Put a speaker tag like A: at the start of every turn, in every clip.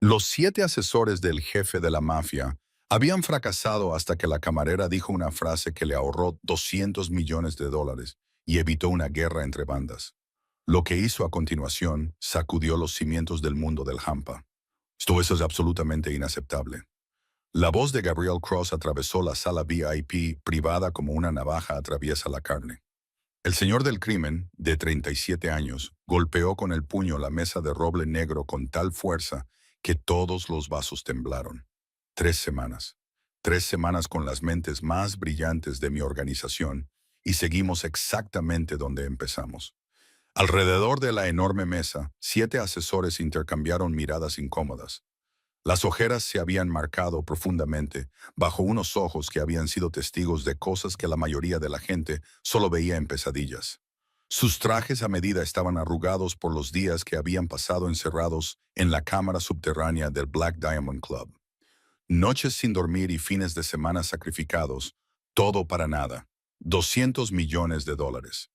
A: Los 7 asesores del jefe de la mafia habían fracasado hasta que la camarera dijo una frase que le ahorró 200 millones de dólares y evitó una guerra entre bandas. Lo que hizo a continuación sacudió los cimientos del mundo del hampa. Esto es absolutamente inaceptable. La voz de Gabriel Cross atravesó la sala VIP privada como una navaja atraviesa la carne. El señor del crimen, de 37 años, golpeó con el puño la mesa de roble negro con tal fuerza que todos los vasos temblaron. 3 semanas. 3 semanas con las mentes más brillantes de mi organización y seguimos exactamente donde empezamos. Alrededor de la enorme mesa, 7 asesores intercambiaron miradas incómodas. Las ojeras se habían marcado profundamente bajo unos ojos que habían sido testigos de cosas que la mayoría de la gente solo veía en pesadillas. Sus trajes a medida estaban arrugados por los días que habían pasado encerrados en la cámara subterránea del Black Diamond Club. Noches sin dormir y fines de semana sacrificados, todo para nada. 200 millones de dólares.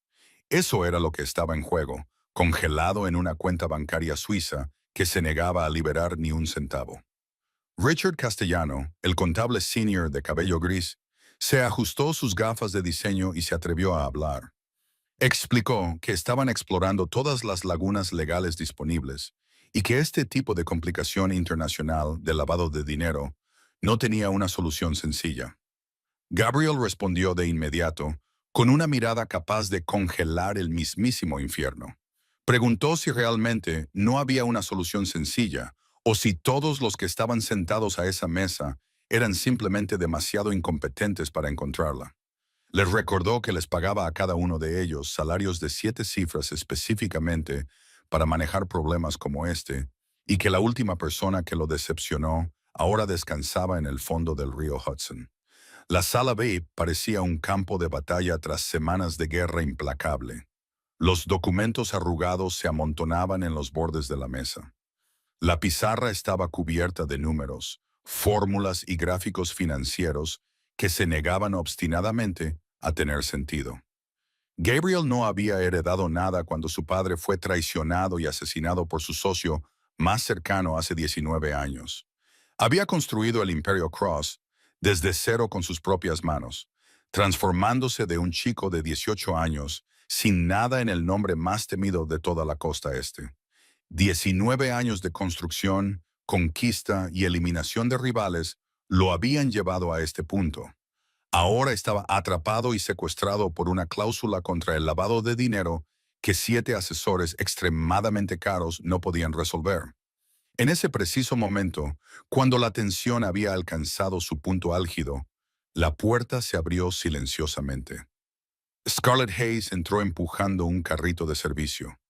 A: Eso era lo que estaba en juego, congelado en una cuenta bancaria suiza que se negaba a liberar ni un centavo. Richard Castellano, el contable senior de cabello gris, se ajustó sus gafas de diseño y se atrevió a hablar. Explicó que estaban explorando todas las lagunas legales disponibles y que este tipo de complicación internacional de lavado de dinero no tenía una solución sencilla. Gabriel respondió de inmediato, con una mirada capaz de congelar el mismísimo infierno. Preguntó si realmente no había una solución sencilla o si todos los que estaban sentados a esa mesa eran simplemente demasiado incompetentes para encontrarla. Les recordó que les pagaba a cada uno de ellos salarios de 7 cifras específicamente para manejar problemas como este, y que la última persona que lo decepcionó ahora descansaba en el fondo del río Hudson. La sala VIP parecía un campo de batalla tras semanas de guerra implacable. Los documentos arrugados se amontonaban en los bordes de la mesa. La pizarra estaba cubierta de números, fórmulas y gráficos financieros que se negaban obstinadamente a tener sentido. Gabriel no había heredado nada cuando su padre fue traicionado y asesinado por su socio más cercano hace 19 años. Había construido el Imperio Cross desde cero con sus propias manos, transformándose de un chico de 18 años sin nada en el nombre más temido de toda la costa este. 19 años de construcción, conquista y eliminación de rivales lo habían llevado a este punto. Ahora estaba atrapado y secuestrado por una cláusula contra el lavado de dinero que 7 asesores extremadamente caros no podían resolver. En ese preciso momento, cuando la tensión había alcanzado su punto álgido, la puerta se abrió silenciosamente. Scarlett Hayes entró empujando un carrito de servicio.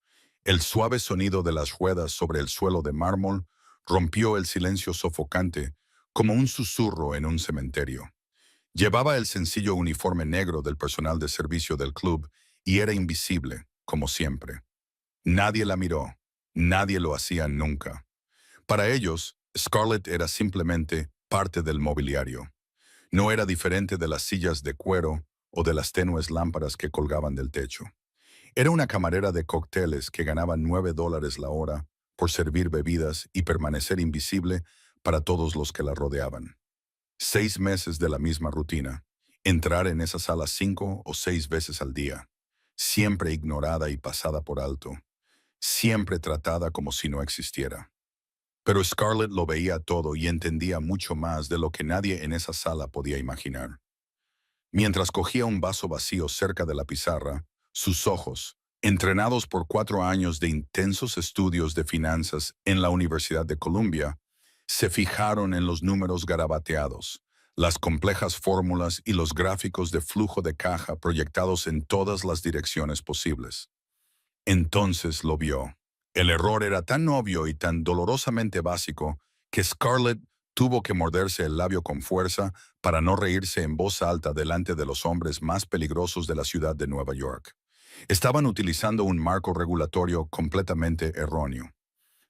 A: El suave sonido de las ruedas sobre el suelo de mármol rompió el silencio sofocante como un susurro en un cementerio. Llevaba el sencillo uniforme negro del personal de servicio del club y era invisible, como siempre. Nadie la miró, nadie lo hacía nunca. Para ellos, Scarlett era simplemente parte del mobiliario. No era diferente de las sillas de cuero o de las tenues lámparas que colgaban del techo. Era una camarera de cócteles que ganaba $9 la hora por servir bebidas y permanecer invisible para todos los que la rodeaban. 6 meses de la misma rutina, entrar en esa sala 5 o 6 veces al día, siempre ignorada y pasada por alto, siempre tratada como si no existiera. Pero Scarlett lo veía todo y entendía mucho más de lo que nadie en esa sala podía imaginar. Mientras cogía un vaso vacío cerca de la pizarra, sus ojos, entrenados por 4 años de intensos estudios de finanzas en la Universidad de Columbia, se fijaron en los números garabateados, las complejas fórmulas y los gráficos de flujo de caja proyectados en todas las direcciones posibles. Entonces lo vio. El error era tan obvio y tan dolorosamente básico que Scarlett tuvo que morderse el labio con fuerza para no reírse en voz alta delante de los hombres más peligrosos de la ciudad de Nueva York. Estaban utilizando un marco regulatorio completamente erróneo.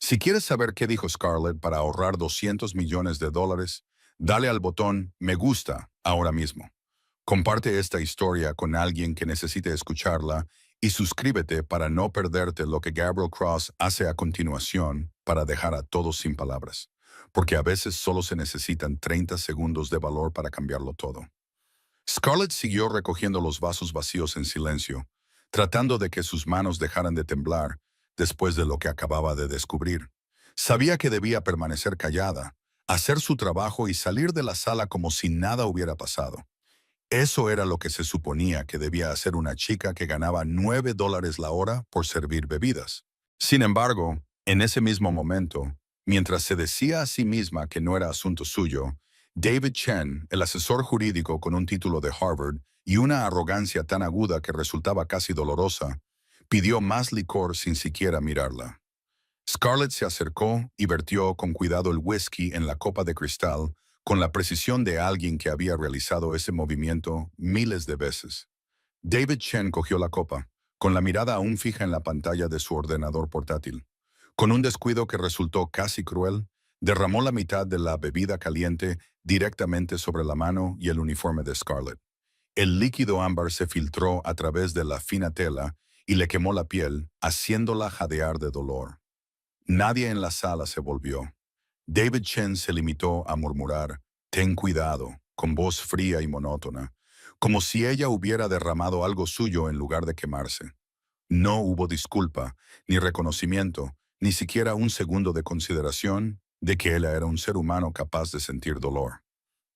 A: Si quieres saber qué dijo Scarlett para ahorrar 200 millones de dólares, dale al botón Me gusta ahora mismo. Comparte esta historia con alguien que necesite escucharla y suscríbete para no perderte lo que Gabriel Cross hace a continuación para dejar a todos sin palabras. porque a veces solo se necesitan 30 segundos de valor para cambiarlo todo. Scarlett siguió recogiendo los vasos vacíos en silencio, tratando de que sus manos dejaran de temblar después de lo que acababa de descubrir. Sabía que debía permanecer callada, hacer su trabajo y salir de la sala como si nada hubiera pasado. Eso era lo que se suponía que debía hacer una chica que ganaba $9 la hora por servir bebidas. Sin embargo, en ese mismo momento, mientras se decía a sí misma que no era asunto suyo, David Chen, el asesor jurídico con un título de Harvard y una arrogancia tan aguda que resultaba casi dolorosa, pidió más licor sin siquiera mirarla. Scarlett se acercó y vertió con cuidado el whisky en la copa de cristal con la precisión de alguien que había realizado ese movimiento miles de veces. David Chen cogió la copa, con la mirada aún fija en la pantalla de su ordenador portátil. Con un descuido que resultó casi cruel, derramó la mitad de la bebida caliente directamente sobre la mano y el uniforme de Scarlett. El líquido ámbar se filtró a través de la fina tela y le quemó la piel, haciéndola jadear de dolor. Nadie en la sala se volvió. David Chen se limitó a murmurar, «Ten cuidado», con voz fría y monótona, como si ella hubiera derramado algo suyo en lugar de quemarse. No hubo disculpa, ni reconocimiento, ni siquiera un segundo de consideración de que él era un ser humano capaz de sentir dolor.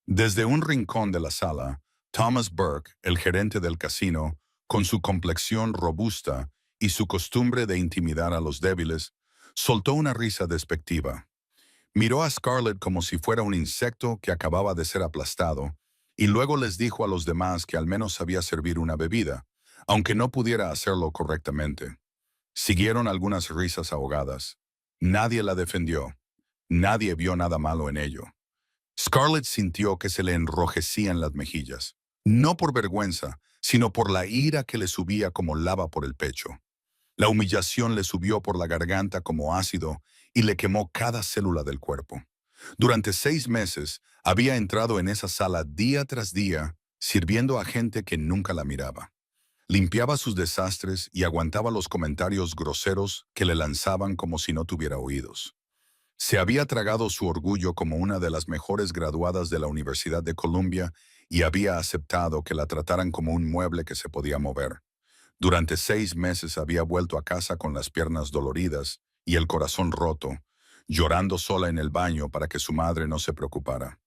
A: Desde un rincón de la sala, Thomas Burke, el gerente del casino, con su complexión robusta y su costumbre de intimidar a los débiles, soltó una risa despectiva. Miró a Scarlett como si fuera un insecto que acababa de ser aplastado, y luego les dijo a los demás que al menos sabía servir una bebida, aunque no pudiera hacerlo correctamente. Siguieron algunas risas ahogadas. Nadie la defendió. Nadie vio nada malo en ello. Scarlett sintió que se le enrojecían las mejillas, no por vergüenza, sino por la ira que le subía como lava por el pecho. La humillación le subió por la garganta como ácido y le quemó cada célula del cuerpo. Durante 6 meses había entrado en esa sala día tras día, sirviendo a gente que nunca la miraba. Limpiaba sus desastres y aguantaba los comentarios groseros que le lanzaban como si no tuviera oídos. Se había tragado su orgullo como una de las mejores graduadas de la Universidad de Columbia y había aceptado que la trataran como un mueble que se podía mover. Durante 6 meses había vuelto a casa con las piernas doloridas y el corazón roto, llorando sola en el baño para que su madre no se preocupara.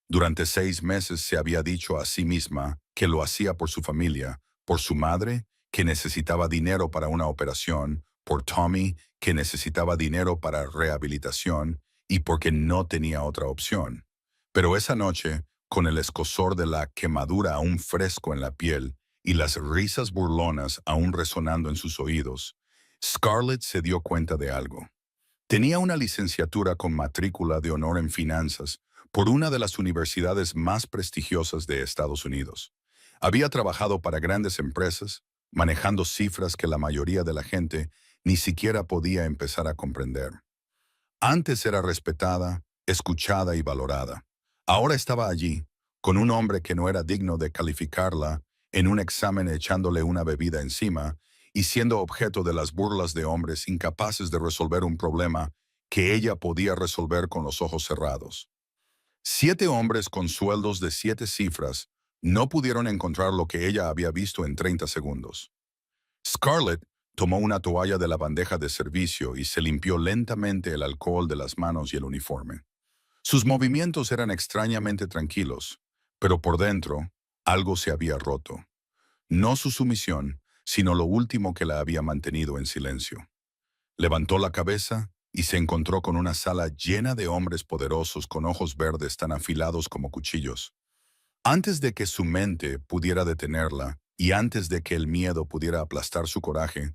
A: Durante 6 meses se había dicho a sí misma que lo hacía por su familia, por su madre, que necesitaba dinero para una operación, por Tommy, que necesitaba dinero para rehabilitación, y porque no tenía otra opción. Pero esa noche, con el escozor de la quemadura aún fresco en la piel y las risas burlonas aún resonando en sus oídos, Scarlett se dio cuenta de algo. Tenía una licenciatura con matrícula de honor en finanzas por una de las universidades más prestigiosas de Estados Unidos. Había trabajado para grandes empresas, manejando cifras que la mayoría de la gente ni siquiera podía empezar a comprender. Antes era respetada, escuchada y valorada. Ahora estaba allí, con un hombre que no era digno de calificarla en un examen echándole una bebida encima y siendo objeto de las burlas de hombres incapaces de resolver un problema que ella podía resolver con los ojos cerrados. 7 hombres con sueldos de 7 cifras no pudieron encontrar lo que ella había visto en 30 segundos. Scarlett tomó una toalla de la bandeja de servicio y se limpió lentamente el alcohol de las manos y el uniforme. Sus movimientos eran extrañamente tranquilos, pero por dentro algo se había roto. No su sumisión, sino lo último que la había mantenido en silencio. Levantó la cabeza y se encontró con una sala llena de hombres poderosos con ojos verdes tan afilados como cuchillos. Antes de que su mente pudiera detenerla y antes de que el miedo pudiera aplastar su coraje,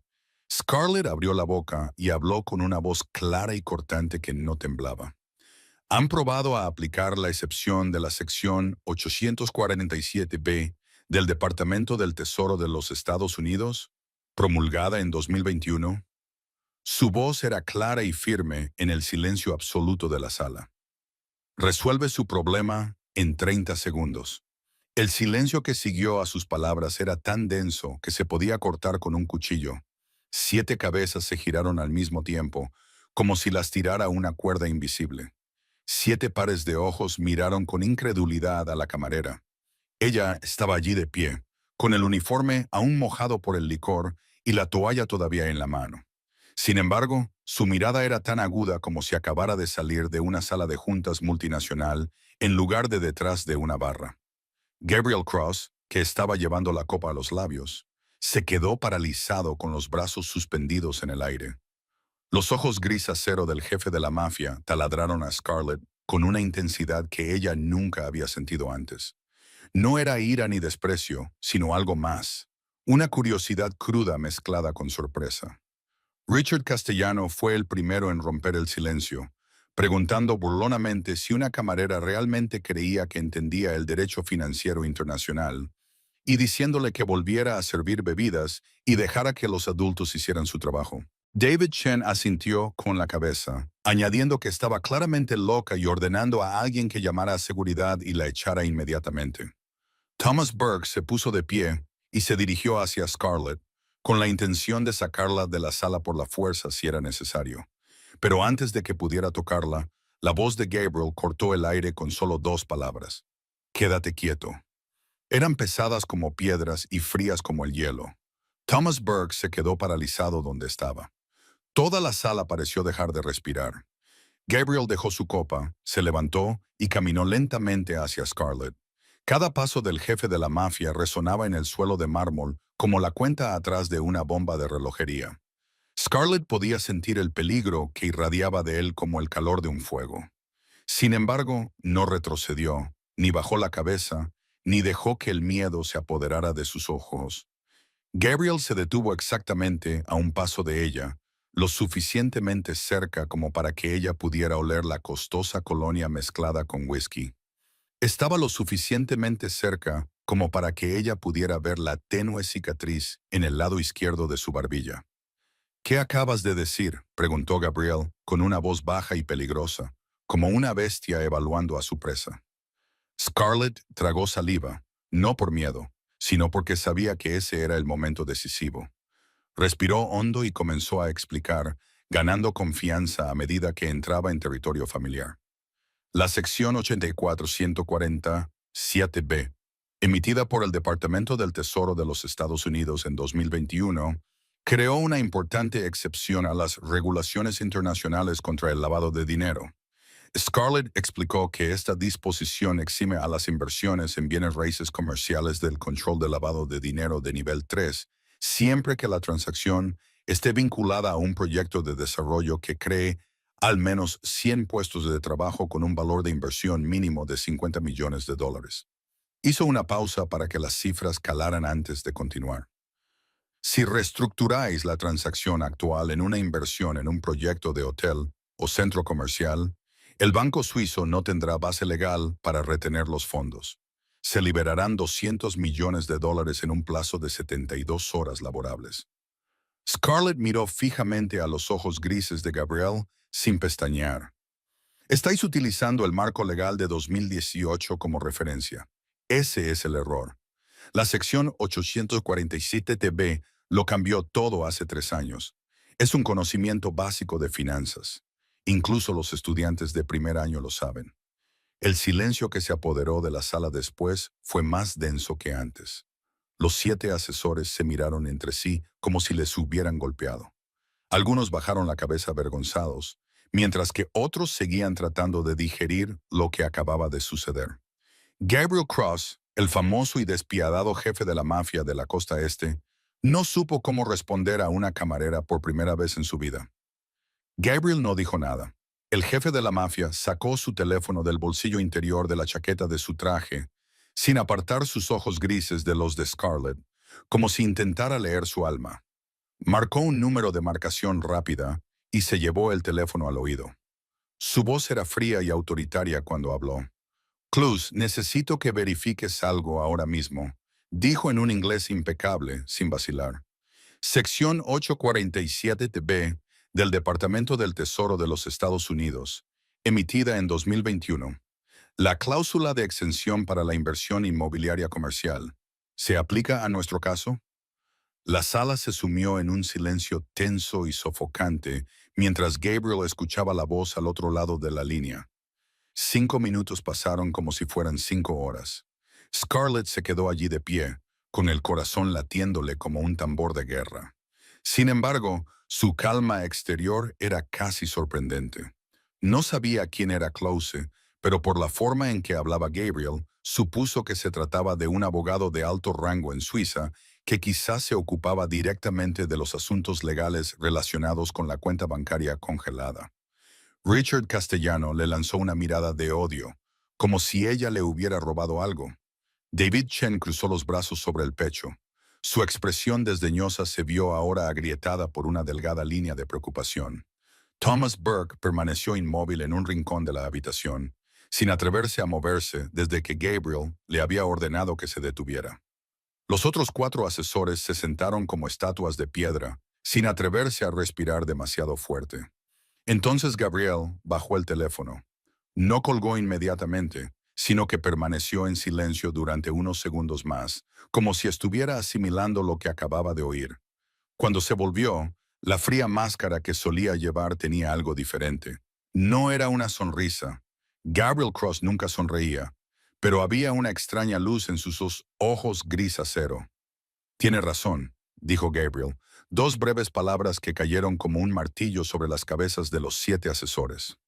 A: Scarlett abrió la boca y habló con una voz clara y cortante que no temblaba. ¿Han probado a aplicar la excepción de la sección 847B del Departamento del Tesoro de los Estados Unidos, promulgada en 2021? Su voz era clara y firme en el silencio absoluto de la sala. Resuelve su problema en 30 segundos. El silencio que siguió a sus palabras era tan denso que se podía cortar con un cuchillo. 7 cabezas se giraron al mismo tiempo, como si las tirara una cuerda invisible. 7 pares de ojos miraron con incredulidad a la camarera. Ella estaba allí de pie, con el uniforme aún mojado por el licor y la toalla todavía en la mano. Sin embargo, su mirada era tan aguda como si acabara de salir de una sala de juntas multinacional en lugar de detrás de una barra. Gabriel Cross, que estaba llevando la copa a los labios, se quedó paralizado con los brazos suspendidos en el aire. Los ojos gris acero del jefe de la mafia taladraron a Scarlett con una intensidad que ella nunca había sentido antes. No era ira ni desprecio, sino algo más. Una curiosidad cruda mezclada con sorpresa. Richard Castellano fue el primero en romper el silencio, preguntando burlonamente si una camarera realmente creía que entendía el derecho financiero internacional, y diciéndole que volviera a servir bebidas y dejara que los adultos hicieran su trabajo. David Chen asintió con la cabeza, añadiendo que estaba claramente loca y ordenando a alguien que llamara a seguridad y la echara inmediatamente. Thomas Burke se puso de pie y se dirigió hacia Scarlett, con la intención de sacarla de la sala por la fuerza si era necesario. Pero antes de que pudiera tocarla, la voz de Gabriel cortó el aire con solo 2 palabras. Quédate quieto. Eran pesadas como piedras y frías como el hielo. Thomas Burke se quedó paralizado donde estaba. Toda la sala pareció dejar de respirar. Gabriel dejó su copa, se levantó y caminó lentamente hacia Scarlett. Cada paso del jefe de la mafia resonaba en el suelo de mármol como la cuenta atrás de una bomba de relojería. Scarlett podía sentir el peligro que irradiaba de él como el calor de un fuego. Sin embargo, no retrocedió, ni bajó la cabeza, ni dejó que el miedo se apoderara de sus ojos. Gabriel se detuvo exactamente a un paso de ella, lo suficientemente cerca como para que ella pudiera oler la costosa colonia mezclada con whisky. Estaba lo suficientemente cerca como para que ella pudiera ver la tenue cicatriz en el lado izquierdo de su barbilla. ¿Qué acabas de decir?, preguntó Gabriel con una voz baja y peligrosa, como una bestia evaluando a su presa. Scarlett tragó saliva, no por miedo, sino porque sabía que ese era el momento decisivo. Respiró hondo y comenzó a explicar, ganando confianza a medida que entraba en territorio familiar. La sección 84147B, emitida por el Departamento del Tesoro de los Estados Unidos en 2021, creó una importante excepción a las regulaciones internacionales contra el lavado de dinero. Scarlett explicó que esta disposición exime a las inversiones en bienes raíces comerciales del control de lavado de dinero de nivel 3, siempre que la transacción esté vinculada a un proyecto de desarrollo que cree al menos 100 puestos de trabajo con un valor de inversión mínimo de $50 millones. Hizo una pausa para que las cifras calaran antes de continuar. Si reestructuráis la transacción actual en una inversión en un proyecto de hotel o centro comercial, el banco suizo no tendrá base legal para retener los fondos. Se liberarán $200 millones en un plazo de 72 horas laborables. Scarlett miró fijamente a los ojos grises de Gabriel sin pestañear. Estáis utilizando el marco legal de 2018 como referencia. Ese es el error. La sección 847TB lo cambió todo hace 3 años. Es un conocimiento básico de finanzas. Incluso los estudiantes de primer año lo saben. El silencio que se apoderó de la sala después fue más denso que antes. Los 7 asesores se miraron entre sí como si les hubieran golpeado. Algunos bajaron la cabeza avergonzados, mientras que otros seguían tratando de digerir lo que acababa de suceder. Gabriel Cross, el famoso y despiadado jefe de la mafia de la costa este, no supo cómo responder a una camarera por primera vez en su vida. Gabriel no dijo nada. El jefe de la mafia sacó su teléfono del bolsillo interior de la chaqueta de su traje, sin apartar sus ojos grises de los de Scarlett, como si intentara leer su alma. Marcó un número de marcación rápida y se llevó el teléfono al oído. Su voz era fría y autoritaria cuando habló. Cluz, necesito que verifiques algo ahora mismo, dijo en un inglés impecable, sin vacilar. Sección 847B del Departamento del Tesoro de los Estados Unidos, emitida en 2021. La cláusula de exención para la inversión inmobiliaria comercial. ¿Se aplica a nuestro caso? La sala se sumió en un silencio tenso y sofocante mientras Gabriel escuchaba la voz al otro lado de la línea. 5 minutos pasaron como si fueran 5 horas. Scarlett se quedó allí de pie, con el corazón latiéndole como un tambor de guerra. Sin embargo, su calma exterior era casi sorprendente. No sabía quién era Klose, pero por la forma en que hablaba Gabriel, supuso que se trataba de un abogado de alto rango en Suiza que quizás se ocupaba directamente de los asuntos legales relacionados con la cuenta bancaria congelada. Richard Castellano le lanzó una mirada de odio, como si ella le hubiera robado algo. David Chen cruzó los brazos sobre el pecho. Su expresión desdeñosa se vio ahora agrietada por una delgada línea de preocupación. Thomas Burke permaneció inmóvil en un rincón de la habitación, sin atreverse a moverse desde que Gabriel le había ordenado que se detuviera. Los otros 4 asesores se sentaron como estatuas de piedra, sin atreverse a respirar demasiado fuerte. Entonces Gabriel bajó el teléfono. No colgó inmediatamente, sino que permaneció en silencio durante unos segundos más, como si estuviera asimilando lo que acababa de oír. Cuando se volvió, la fría máscara que solía llevar tenía algo diferente. No era una sonrisa. Gabriel Cross nunca sonreía, pero había una extraña luz en sus ojos gris acero. Tiene razón, dijo Gabriel, 2 breves palabras que cayeron como un martillo sobre las cabezas de los 7 asesores.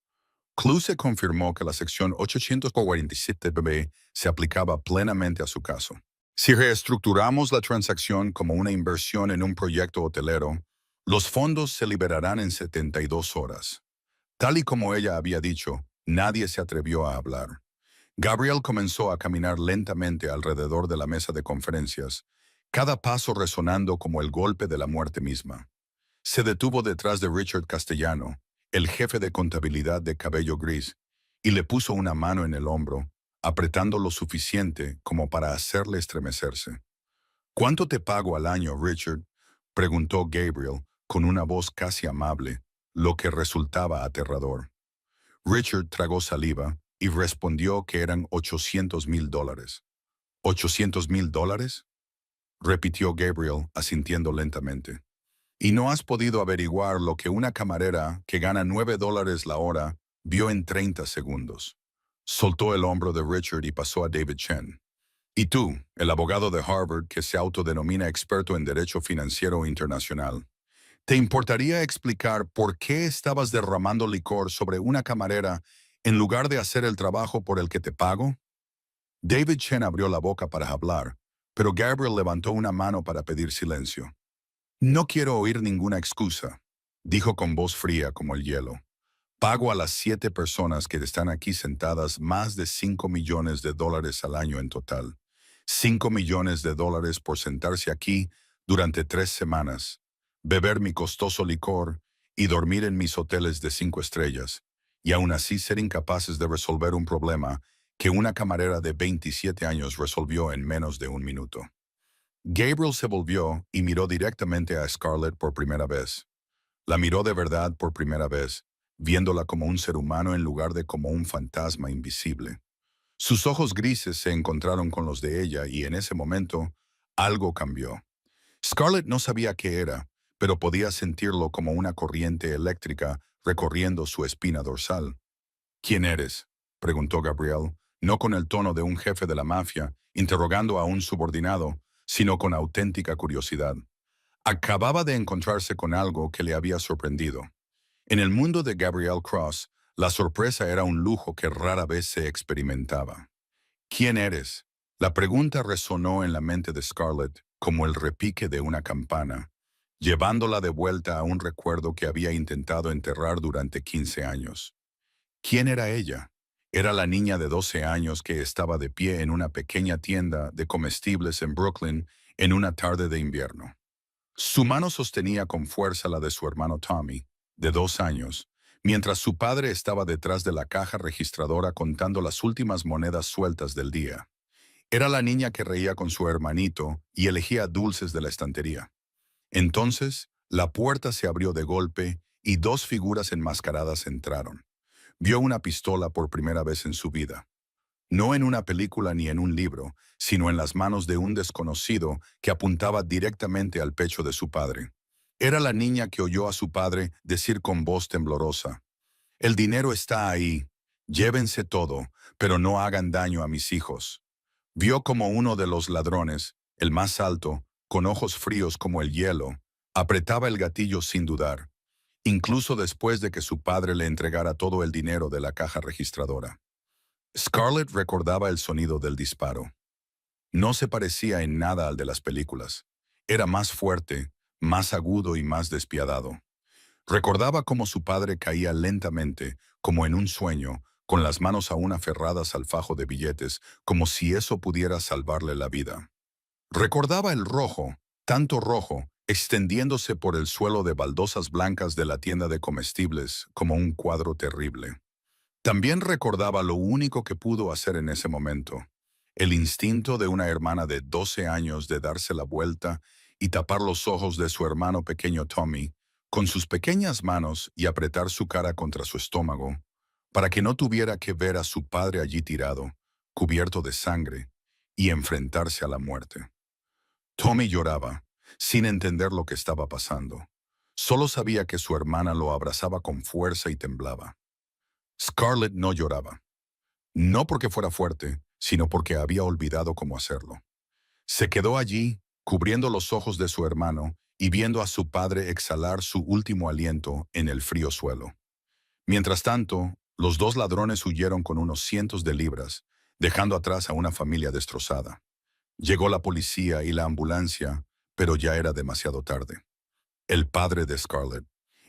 A: Kluse confirmó que la sección 847b se aplicaba plenamente a su caso. Si reestructuramos la transacción como una inversión en un proyecto hotelero, los fondos se liberarán en 72 horas. Tal y como ella había dicho, nadie se atrevió a hablar. Gabriel comenzó a caminar lentamente alrededor de la mesa de conferencias, cada paso resonando como el golpe de la muerte misma. Se detuvo detrás de Richard Castellano, el jefe de contabilidad de cabello gris, y le puso una mano en el hombro, apretando lo suficiente como para hacerle estremecerse. ¿Cuánto te pago al año, Richard?, preguntó Gabriel con una voz casi amable, lo que resultaba aterrador. Richard tragó saliva y respondió que eran $800,000. ¿$800,000? Repitió Gabriel, asintiendo lentamente. ¿Y no has podido averiguar lo que una camarera que gana $9 la hora vio en 30 segundos? Soltó el hombro de Richard y pasó a David Chen. ¿Y tú, el abogado de Harvard que se autodenomina experto en derecho financiero internacional, te importaría explicar por qué estabas derramando licor sobre una camarera en lugar de hacer el trabajo por el que te pago? David Chen abrió la boca para hablar, pero Gabriel levantó una mano para pedir silencio. No quiero oír ninguna excusa, dijo con voz fría como el hielo. Pago a las 7 personas que están aquí sentadas más de $5 millones al año en total. $5 millones por sentarse aquí durante 3 semanas, beber mi costoso licor y dormir en mis hoteles de 5 estrellas, y aún así ser incapaces de resolver un problema que una camarera de 27 años resolvió en menos de un minuto. Gabriel se volvió y miró directamente a Scarlett por primera vez. La miró de verdad por primera vez, viéndola como un ser humano en lugar de como un fantasma invisible. Sus ojos grises se encontraron con los de ella y en ese momento algo cambió. Scarlett no sabía qué era, pero podía sentirlo como una corriente eléctrica recorriendo su espina dorsal. ¿Quién eres?, preguntó Gabriel, no con el tono de un jefe de la mafia, interrogando a un subordinado, sino con auténtica curiosidad. Acababa de encontrarse con algo que le había sorprendido. En el mundo de Gabriel Cross, la sorpresa era un lujo que rara vez se experimentaba. ¿Quién eres? La pregunta resonó en la mente de Scarlett como el repique de una campana, llevándola de vuelta a un recuerdo que había intentado enterrar durante 15 años. ¿Quién era ella? Era la niña de 12 años que estaba de pie en una pequeña tienda de comestibles en Brooklyn en una tarde de invierno. Su mano sostenía con fuerza la de su hermano Tommy, de 2 años, mientras su padre estaba detrás de la caja registradora contando las últimas monedas sueltas del día. Era la niña que reía con su hermanito y elegía dulces de la estantería. Entonces, la puerta se abrió de golpe y 2 figuras enmascaradas entraron. Vio una pistola por primera vez en su vida. No en una película ni en un libro, sino en las manos de un desconocido que apuntaba directamente al pecho de su padre. Era la niña que oyó a su padre decir con voz temblorosa: «El dinero está ahí. Llévense todo, pero no hagan daño a mis hijos. Vio como uno de los ladrones, el más alto, con ojos fríos como el hielo, apretaba el gatillo sin dudar, incluso después de que su padre le entregara todo el dinero de la caja registradora. Scarlett recordaba el sonido del disparo. No se parecía en nada al de las películas. Era más fuerte, más agudo y más despiadado. Recordaba cómo su padre caía lentamente, como en un sueño, con las manos aún aferradas al fajo de billetes, como si eso pudiera salvarle la vida. Recordaba el rojo, tanto rojo, extendiéndose por el suelo de baldosas blancas de la tienda de comestibles como un cuadro terrible. También recordaba lo único que pudo hacer en ese momento, el instinto de una hermana de 12 años de darse la vuelta y tapar los ojos de su hermano pequeño Tommy con sus pequeñas manos y apretar su cara contra su estómago, para que no tuviera que ver a su padre allí tirado, cubierto de sangre, y enfrentarse a la muerte. Tommy lloraba, sin entender lo que estaba pasando. Solo sabía que su hermana lo abrazaba con fuerza y temblaba. Scarlett no lloraba, no porque fuera fuerte, sino porque había olvidado cómo hacerlo. Se quedó allí, cubriendo los ojos de su hermano y viendo a su padre exhalar su último aliento en el frío suelo. Mientras tanto, los dos ladrones huyeron con unos cientos de libras, dejando atrás a una familia destrozada. Llegó la policía y la ambulancia, pero ya era demasiado tarde. El padre de Scarlett,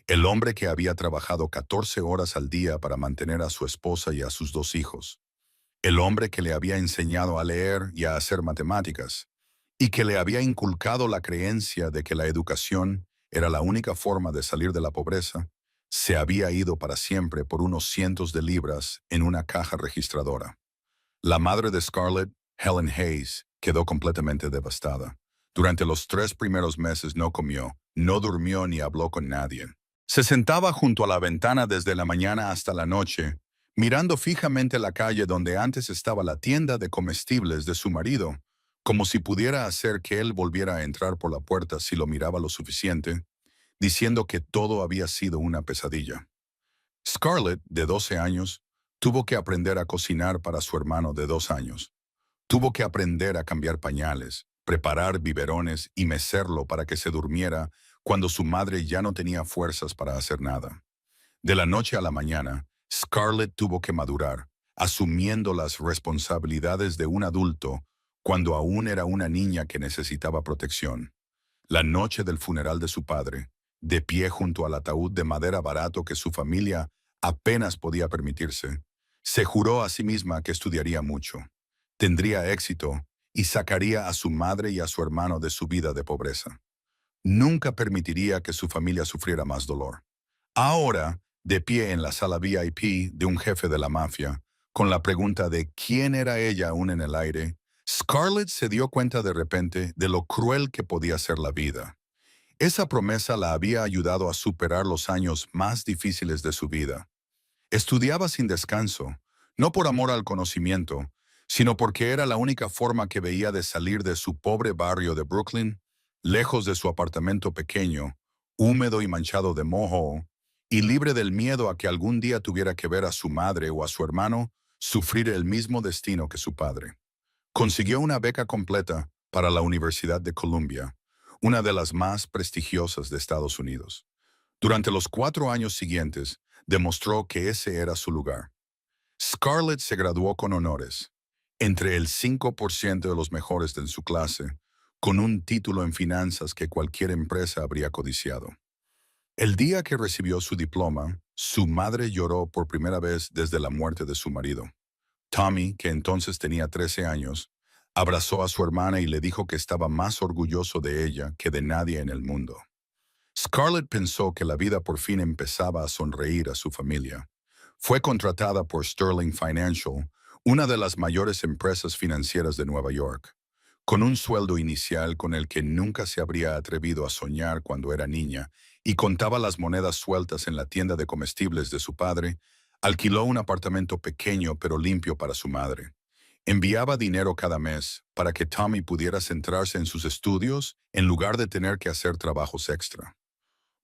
A: el hombre que había trabajado 14 horas al día para mantener a su esposa y a sus dos hijos, el hombre que le había enseñado a leer y a hacer matemáticas, y que le había inculcado la creencia de que la educación era la única forma de salir de la pobreza, se había ido para siempre por unos cientos de libras en una caja registradora. La madre de Scarlett, Helen Hayes, quedó completamente devastada. Durante los 3 primeros meses no comió, no durmió ni habló con nadie. Se sentaba junto a la ventana desde la mañana hasta la noche, mirando fijamente la calle donde antes estaba la tienda de comestibles de su marido, como si pudiera hacer que él volviera a entrar por la puerta si lo miraba lo suficiente, diciendo que todo había sido una pesadilla. Scarlett, de 12 años, tuvo que aprender a cocinar para su hermano de 2 años. Tuvo que aprender a cambiar pañales, preparar biberones y mecerlo para que se durmiera cuando su madre ya no tenía fuerzas para hacer nada. De la noche a la mañana, Scarlett tuvo que madurar, asumiendo las responsabilidades de un adulto cuando aún era una niña que necesitaba protección. La noche del funeral de su padre, de pie junto al ataúd de madera barato que su familia apenas podía permitirse, se juró a sí misma que estudiaría mucho, tendría éxito y sacaría a su madre y a su hermano de su vida de pobreza. Nunca permitiría que su familia sufriera más dolor. Ahora, de pie en la sala VIP de un jefe de la mafia, con la pregunta de quién era ella aún en el aire, Scarlett se dio cuenta de repente de lo cruel que podía ser la vida. Esa promesa la había ayudado a superar los años más difíciles de su vida. Estudiaba sin descanso, no por amor al conocimiento, sino porque era la única forma que veía de salir de su pobre barrio de Brooklyn, lejos de su apartamento pequeño, húmedo y manchado de moho, y libre del miedo a que algún día tuviera que ver a su madre o a su hermano sufrir el mismo destino que su padre. Consiguió una beca completa para la Universidad de Columbia, una de las más prestigiosas de Estados Unidos. Durante los 4 años siguientes, demostró que ese era su lugar. Scarlett se graduó con honores, entre el 5% de los mejores de su clase, con un título en finanzas que cualquier empresa habría codiciado. El día que recibió su diploma, su madre lloró por primera vez desde la muerte de su marido. Tommy, que entonces tenía 13 años, abrazó a su hermana y le dijo que estaba más orgulloso de ella que de nadie en el mundo. Scarlett pensó que la vida por fin empezaba a sonreír a su familia. Fue contratada por Sterling Financial, una de las mayores empresas financieras de Nueva York. Con un sueldo inicial con el que nunca se habría atrevido a soñar cuando era niña y contaba las monedas sueltas en la tienda de comestibles de su padre, alquiló un apartamento pequeño pero limpio para su madre. Enviaba dinero cada mes para que Tommy pudiera centrarse en sus estudios en lugar de tener que hacer trabajos extra.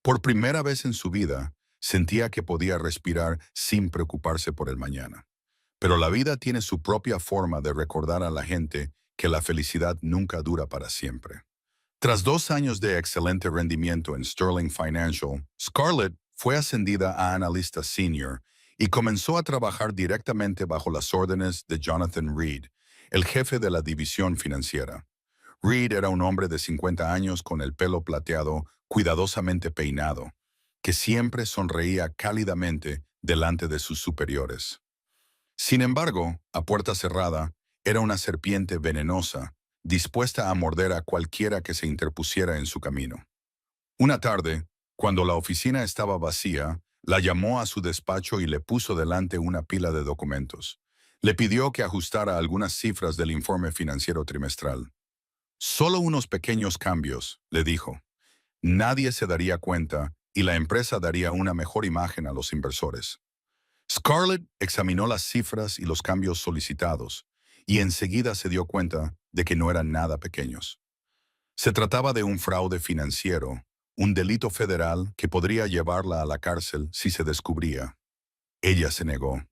A: Por primera vez en su vida, sentía que podía respirar sin preocuparse por el mañana. Pero la vida tiene su propia forma de recordar a la gente que la felicidad nunca dura para siempre. Tras 2 años de excelente rendimiento en Sterling Financial, Scarlett fue ascendida a analista senior y comenzó a trabajar directamente bajo las órdenes de Jonathan Reed, el jefe de la división financiera. Reed era un hombre de 50 años con el pelo plateado, cuidadosamente peinado, que siempre sonreía cálidamente delante de sus superiores. Sin embargo, a puerta cerrada, era una serpiente venenosa, dispuesta a morder a cualquiera que se interpusiera en su camino. Una tarde, cuando la oficina estaba vacía, la llamó a su despacho y le puso delante una pila de documentos. Le pidió que ajustara algunas cifras del informe financiero trimestral. Solo unos pequeños cambios, le dijo. Nadie se daría cuenta y la empresa daría una mejor imagen a los inversores. Scarlett examinó las cifras y los cambios solicitados, y enseguida se dio cuenta de que no eran nada pequeños. Se trataba de un fraude financiero, un delito federal que podría llevarla a la cárcel si se descubría. Ella se negó.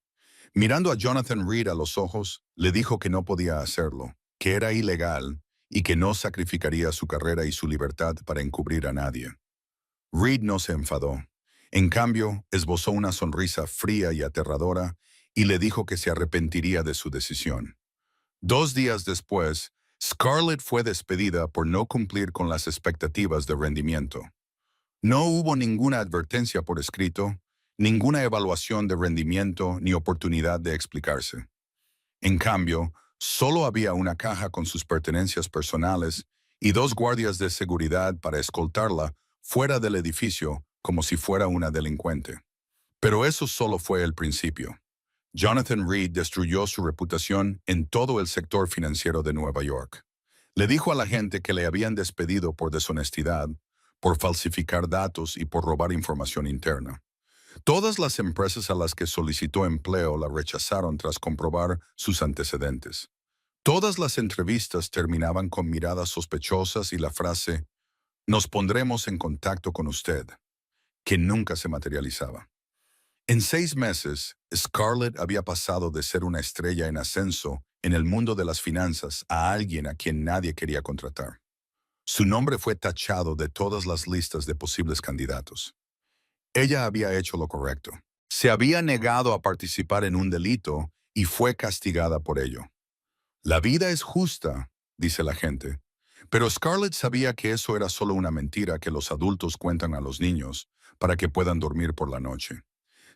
A: Mirando a Jonathan Reed a los ojos, le dijo que no podía hacerlo, que era ilegal y que no sacrificaría su carrera y su libertad para encubrir a nadie. Reed no se enfadó. En cambio, esbozó una sonrisa fría y aterradora y le dijo que se arrepentiría de su decisión. 2 días después, Scarlett fue despedida por no cumplir con las expectativas de rendimiento. No hubo ninguna advertencia por escrito, ninguna evaluación de rendimiento ni oportunidad de explicarse. En cambio, solo había una caja con sus pertenencias personales y 2 guardias de seguridad para escoltarla fuera del edificio como si fuera una delincuente. Pero eso solo fue el principio. Jonathan Reed destruyó su reputación en todo el sector financiero de Nueva York. Le dijo a la gente que le habían despedido por deshonestidad, por falsificar datos y por robar información interna. Todas las empresas a las que solicitó empleo la rechazaron tras comprobar sus antecedentes. Todas las entrevistas terminaban con miradas sospechosas y la frase, "Nos pondremos en contacto con usted", que nunca se materializaba. En 6 meses, Scarlett había pasado de ser una estrella en ascenso en el mundo de las finanzas a alguien a quien nadie quería contratar. Su nombre fue tachado de todas las listas de posibles candidatos. Ella había hecho lo correcto. Se había negado a participar en un delito y fue castigada por ello. La vida es justa, dice la gente. Pero Scarlett sabía que eso era solo una mentira que los adultos cuentan a los niños para que puedan dormir por la noche.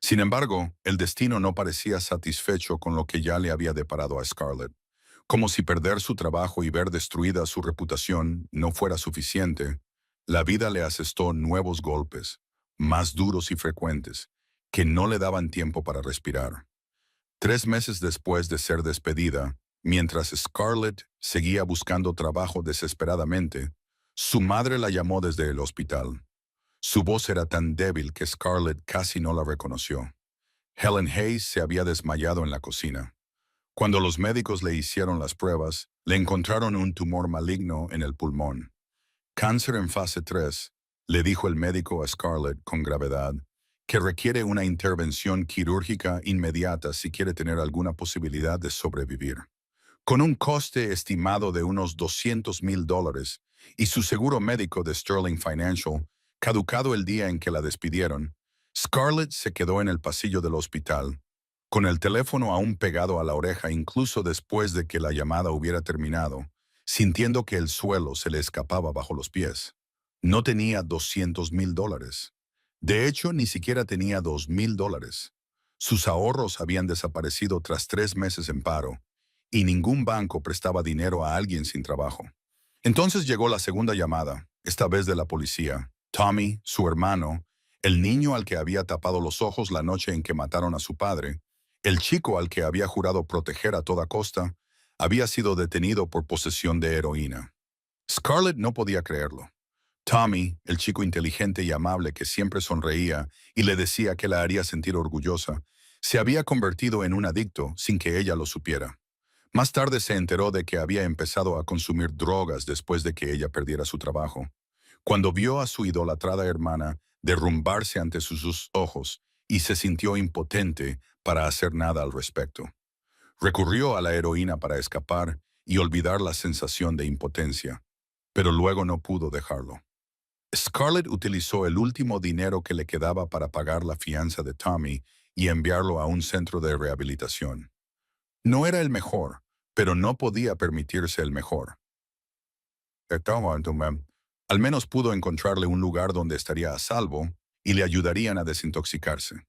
A: Sin embargo, el destino no parecía satisfecho con lo que ya le había deparado a Scarlett. Como si perder su trabajo y ver destruida su reputación no fuera suficiente, la vida le asestó nuevos golpes, más duros y frecuentes, que no le daban tiempo para respirar. 3 meses después de ser despedida, mientras Scarlett seguía buscando trabajo desesperadamente, su madre la llamó desde el hospital. Su voz era tan débil que Scarlett casi no la reconoció. Helen Hayes se había desmayado en la cocina. Cuando los médicos le hicieron las pruebas, le encontraron un tumor maligno en el pulmón. Cáncer en fase 3, le dijo el médico a Scarlett con gravedad, que requiere una intervención quirúrgica inmediata si quiere tener alguna posibilidad de sobrevivir. Con un coste estimado de unos $200,000 y su seguro médico de Sterling Financial, caducado el día en que la despidieron, Scarlett se quedó en el pasillo del hospital, con el teléfono aún pegado a la oreja incluso después de que la llamada hubiera terminado, sintiendo que el suelo se le escapaba bajo los pies. No tenía $200,000. De hecho, ni siquiera tenía $2,000. Sus ahorros habían desaparecido tras 3 meses en paro, y ningún banco prestaba dinero a alguien sin trabajo. Entonces llegó la segunda llamada, esta vez de la policía. Tommy, su hermano, el niño al que había tapado los ojos la noche en que mataron a su padre, el chico al que había jurado proteger a toda costa, había sido detenido por posesión de heroína. Scarlett no podía creerlo. Tommy, el chico inteligente y amable que siempre sonreía y le decía que la haría sentir orgullosa, se había convertido en un adicto sin que ella lo supiera. Más tarde se enteró de que había empezado a consumir drogas después de que ella perdiera su trabajo. Cuando vio a su idolatrada hermana derrumbarse ante sus ojos y se sintió impotente para hacer nada al respecto. Recurrió a la heroína para escapar y olvidar la sensación de impotencia, pero luego no pudo dejarlo. Scarlett utilizó el último dinero que le quedaba para pagar la fianza de Tommy y enviarlo a un centro de rehabilitación. No era el mejor, pero no podía permitirse el mejor. Al menos pudo encontrarle un lugar donde estaría a salvo y le ayudarían a desintoxicarse.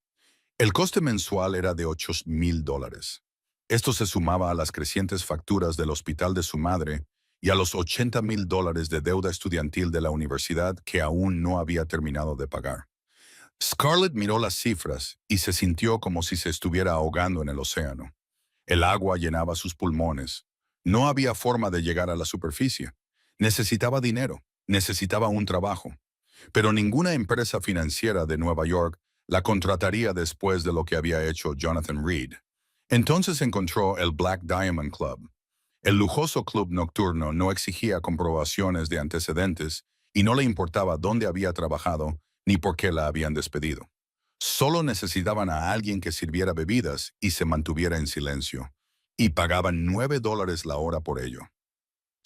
A: El coste mensual era de $8,000. Esto se sumaba a las crecientes facturas del hospital de su madre y a los $80,000 de deuda estudiantil de la universidad que aún no había terminado de pagar. Scarlett miró las cifras y se sintió como si se estuviera ahogando en el océano. El agua llenaba sus pulmones. No había forma de llegar a la superficie. Necesitaba dinero, necesitaba un trabajo. Pero ninguna empresa financiera de Nueva York la contrataría después de lo que había hecho Jonathan Reed. Entonces encontró el Black Diamond Club. El lujoso club nocturno no exigía comprobaciones de antecedentes y no le importaba dónde había trabajado ni por qué la habían despedido. Solo necesitaban a alguien que sirviera bebidas y se mantuviera en silencio, y pagaban $9 la hora por ello.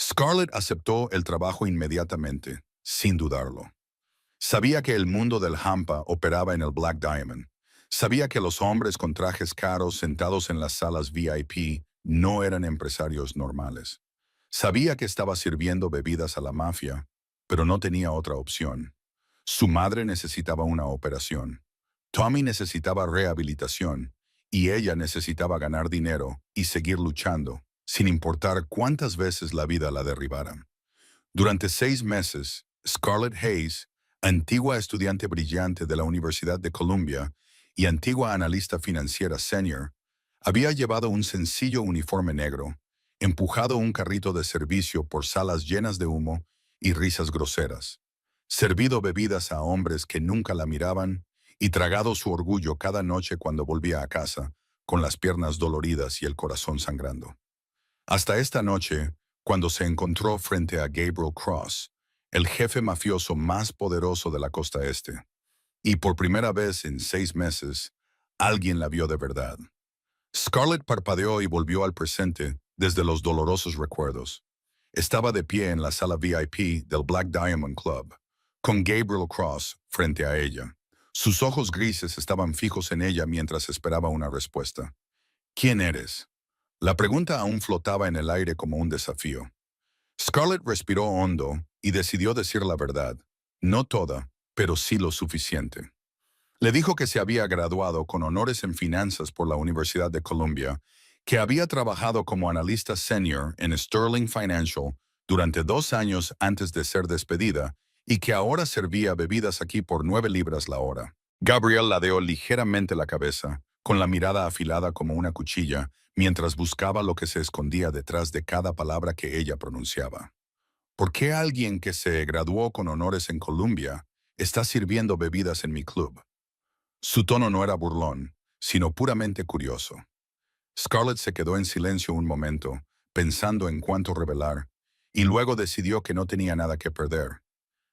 A: Scarlett aceptó el trabajo inmediatamente, sin dudarlo. Sabía que el mundo del hampa operaba en el Black Diamond. Sabía que los hombres con trajes caros sentados en las salas VIP no eran empresarios normales. Sabía que estaba sirviendo bebidas a la mafia, pero no tenía otra opción. Su madre necesitaba una operación. Tommy necesitaba rehabilitación y ella necesitaba ganar dinero y seguir luchando, sin importar cuántas veces la vida la derribara. Durante 6 meses, Scarlett Hayes, antigua estudiante brillante de la Universidad de Columbia y antigua analista financiera senior, había llevado un sencillo uniforme negro, empujado un carrito de servicio por salas llenas de humo y risas groseras, servido bebidas a hombres que nunca la miraban y tragado su orgullo cada noche cuando volvía a casa, con las piernas doloridas y el corazón sangrando. Hasta esta noche, cuando se encontró frente a Gabriel Cross, el jefe mafioso más poderoso de la costa este. Y por primera vez en 6 meses, alguien la vio de verdad. Scarlett parpadeó y volvió al presente desde los dolorosos recuerdos. Estaba de pie en la sala VIP del Black Diamond Club, con Gabriel Cross frente a ella. Sus ojos grises estaban fijos en ella mientras esperaba una respuesta. ¿Quién eres? La pregunta aún flotaba en el aire como un desafío. Scarlett respiró hondo y decidió decir la verdad. No toda, pero sí lo suficiente. Le dijo que se había graduado con honores en finanzas por la Universidad de Columbia, que había trabajado como analista senior en Sterling Financial durante 2 años antes de ser despedida y que ahora servía bebidas aquí por 9 libras la hora. Gabriel ladeó ligeramente la cabeza, con la mirada afilada como una cuchilla, mientras buscaba lo que se escondía detrás de cada palabra que ella pronunciaba. ¿Por qué alguien que se graduó con honores en Columbia está sirviendo bebidas en mi club? Su tono no era burlón, sino puramente curioso. Scarlett se quedó en silencio un momento, pensando en cuánto revelar, y luego decidió que no tenía nada que perder.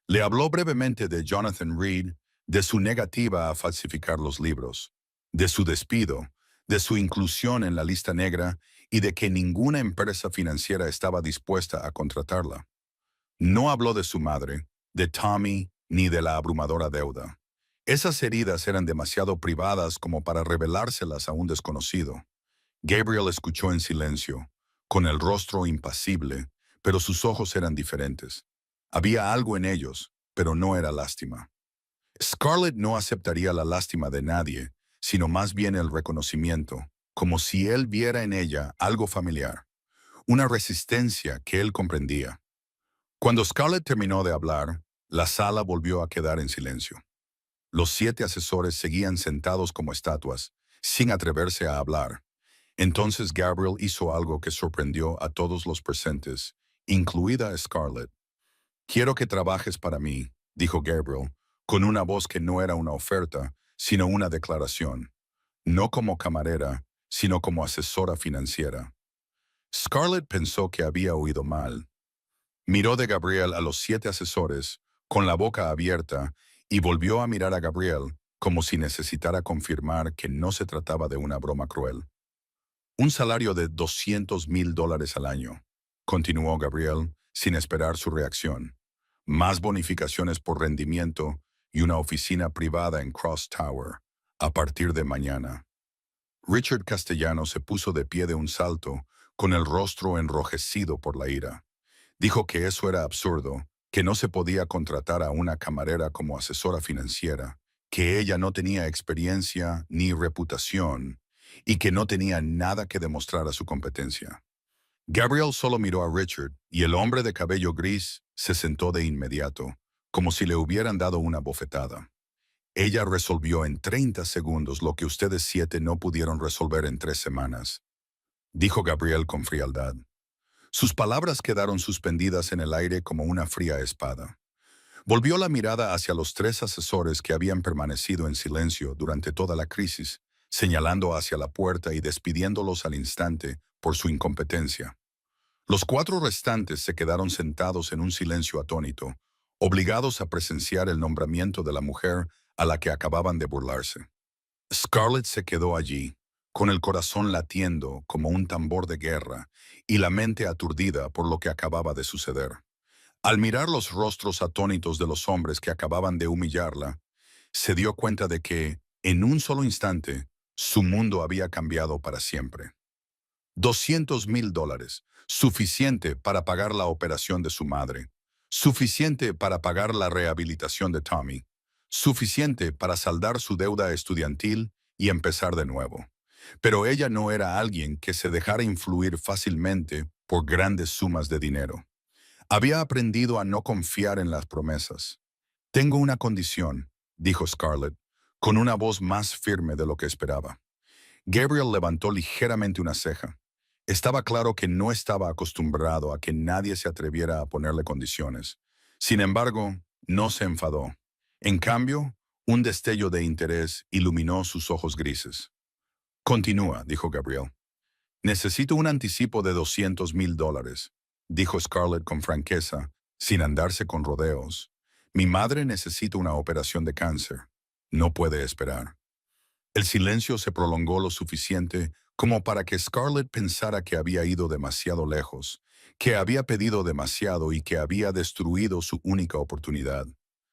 A: Le habló brevemente de Jonathan Reed, de su negativa a falsificar los libros, de su despido, de su inclusión en la lista negra y de que ninguna empresa financiera estaba dispuesta a contratarla. No habló de su madre, de Tommy, ni de la abrumadora deuda. Esas heridas eran demasiado privadas como para revelárselas a un desconocido. Gabriel escuchó en silencio, con el rostro impasible, pero sus ojos eran diferentes. Había algo en ellos, pero no era lástima. Scarlett no aceptaría la lástima de nadie, sino más bien el reconocimiento, como si él viera en ella algo familiar, una resistencia que él comprendía. Cuando Scarlett terminó de hablar, la sala volvió a quedar en silencio. Los 7 asesores seguían sentados como estatuas, sin atreverse a hablar. Entonces Gabriel hizo algo que sorprendió a todos los presentes, incluida a Scarlett. «Quiero que trabajes para mí», dijo Gabriel, con una voz que no era una oferta, sino una declaración. No como camarera, sino como asesora financiera. Scarlett pensó que había oído mal. Miró de Gabriel a los 7 asesores, con la boca abierta, y volvió a mirar a Gabriel como si necesitara confirmar que no se trataba de una broma cruel. Un salario de $200,000 al año, continuó Gabriel, sin esperar su reacción. Más bonificaciones por rendimiento y una oficina privada en Cross Tower, a partir de mañana. Richard Castellano se puso de pie de un salto, con el rostro enrojecido por la ira. Dijo que eso era absurdo, que no se podía contratar a una camarera como asesora financiera, que ella no tenía experiencia ni reputación y que no tenía nada que demostrar a su competencia. Gabriel solo miró a Richard y el hombre de cabello gris se sentó de inmediato, como si le hubieran dado una bofetada. Ella resolvió en 30 segundos lo que ustedes 7 no pudieron resolver en 3 semanas, dijo Gabriel con frialdad. Sus palabras quedaron suspendidas en el aire como una fría espada. Volvió la mirada hacia los 3 asesores que habían permanecido en silencio durante toda la crisis, señalando hacia la puerta y despidiéndolos al instante por su incompetencia. Los 4 restantes se quedaron sentados en un silencio atónito, obligados a presenciar el nombramiento de la mujer a la que acababan de burlarse. Scarlett se quedó allí, con el corazón latiendo como un tambor de guerra y la mente aturdida por lo que acababa de suceder. Al mirar los rostros atónitos de los hombres que acababan de humillarla, se dio cuenta de que, en un solo instante, su mundo había cambiado para siempre. $200,000, suficiente para pagar la operación de su madre, suficiente para pagar la rehabilitación de Tommy, suficiente para saldar su deuda estudiantil y empezar de nuevo. Pero ella no era alguien que se dejara influir fácilmente por grandes sumas de dinero. Había aprendido a no confiar en las promesas. Tengo una condición, dijo Scarlett, con una voz más firme de lo que esperaba. Gabriel levantó ligeramente una ceja. Estaba claro que no estaba acostumbrado a que nadie se atreviera a ponerle condiciones. Sin embargo, no se enfadó. En cambio, un destello de interés iluminó sus ojos grises. Continúa, dijo Gabriel. Necesito un anticipo de $200,000, dijo Scarlett con franqueza, sin andarse con rodeos. Mi madre necesita una operación de cáncer. No puede esperar. El silencio se prolongó lo suficiente como para que Scarlett pensara que había ido demasiado lejos, que había pedido demasiado y que había destruido su única oportunidad.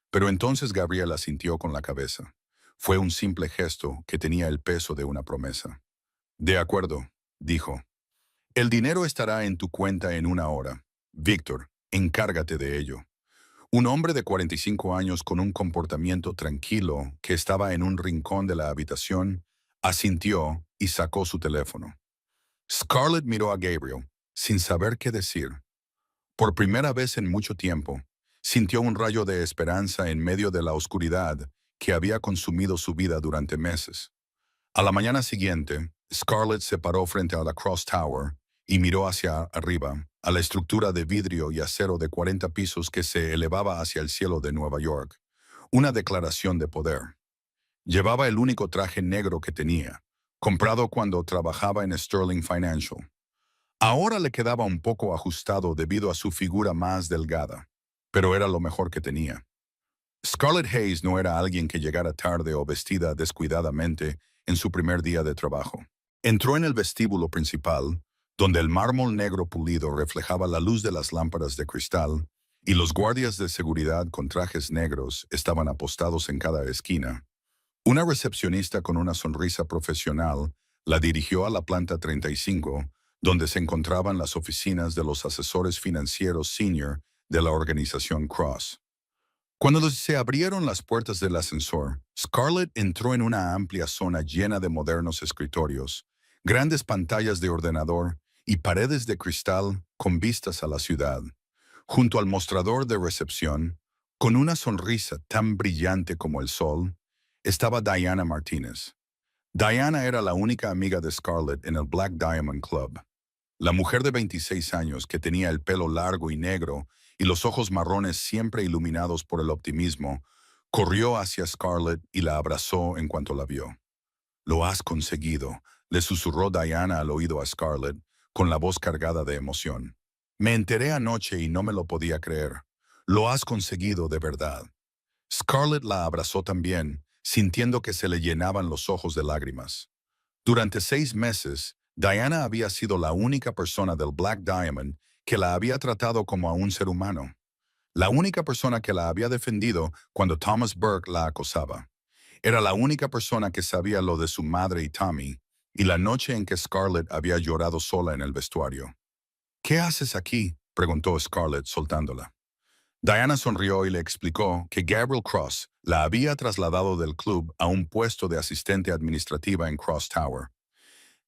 A: Pero entonces Gabriel asintió con la cabeza. Fue un simple gesto que tenía el peso de una promesa. De acuerdo, dijo. El dinero estará en tu cuenta en 1 hora. Víctor, encárgate de ello. Un hombre de 45 años con un comportamiento tranquilo que estaba en un rincón de la habitación, asintió y sacó su teléfono. Scarlett miró a Gabriel, sin saber qué decir. Por primera vez en mucho tiempo, sintió un rayo de esperanza en medio de la oscuridad que había consumido su vida durante meses. A la mañana siguiente, Scarlett se paró frente a la Cross Tower y miró hacia arriba, a la estructura de vidrio y acero de 40 pisos que se elevaba hacia el cielo de Nueva York. Una declaración de poder. Llevaba el único traje negro que tenía, comprado cuando trabajaba en Sterling Financial. Ahora le quedaba un poco ajustado debido a su figura más delgada, pero era lo mejor que tenía. Scarlett Hayes no era alguien que llegara tarde o vestida descuidadamente en su primer día de trabajo. Entró en el vestíbulo principal, donde el mármol negro pulido reflejaba la luz de las lámparas de cristal, y los guardias de seguridad con trajes negros estaban apostados en cada esquina. Una recepcionista con una sonrisa profesional la dirigió a la planta 35, donde se encontraban las oficinas de los asesores financieros senior de la organización Cross. Cuando se abrieron las puertas del ascensor, Scarlett entró en una amplia zona llena de modernos escritorios, grandes pantallas de ordenador y paredes de cristal con vistas a la ciudad. Junto al mostrador de recepción, con una sonrisa tan brillante como el sol, estaba Diana Martínez. Diana era la única amiga de Scarlett en el Black Diamond Club. La mujer de 26 años que tenía el pelo largo y negro y los ojos marrones siempre iluminados por el optimismo, corrió hacia Scarlett y la abrazó en cuanto la vio. «Lo has conseguido», le susurró Diana al oído a Scarlett, con la voz cargada de emoción. «Me enteré anoche y no me lo podía creer. Lo has conseguido de verdad». Scarlett la abrazó también, sintiendo que se le llenaban los ojos de lágrimas. Durante 6 meses, Diana había sido la única persona del Black Diamond que la había tratado como a un ser humano, la única persona que la había defendido cuando Thomas Burke la acosaba. Era la única persona que sabía lo de su madre y Tommy, y la noche en que Scarlett había llorado sola en el vestuario. ¿Qué haces aquí?, preguntó Scarlett soltándola. Diana sonrió y le explicó que Gabriel Cross la había trasladado del club a un puesto de asistente administrativa en Cross Tower.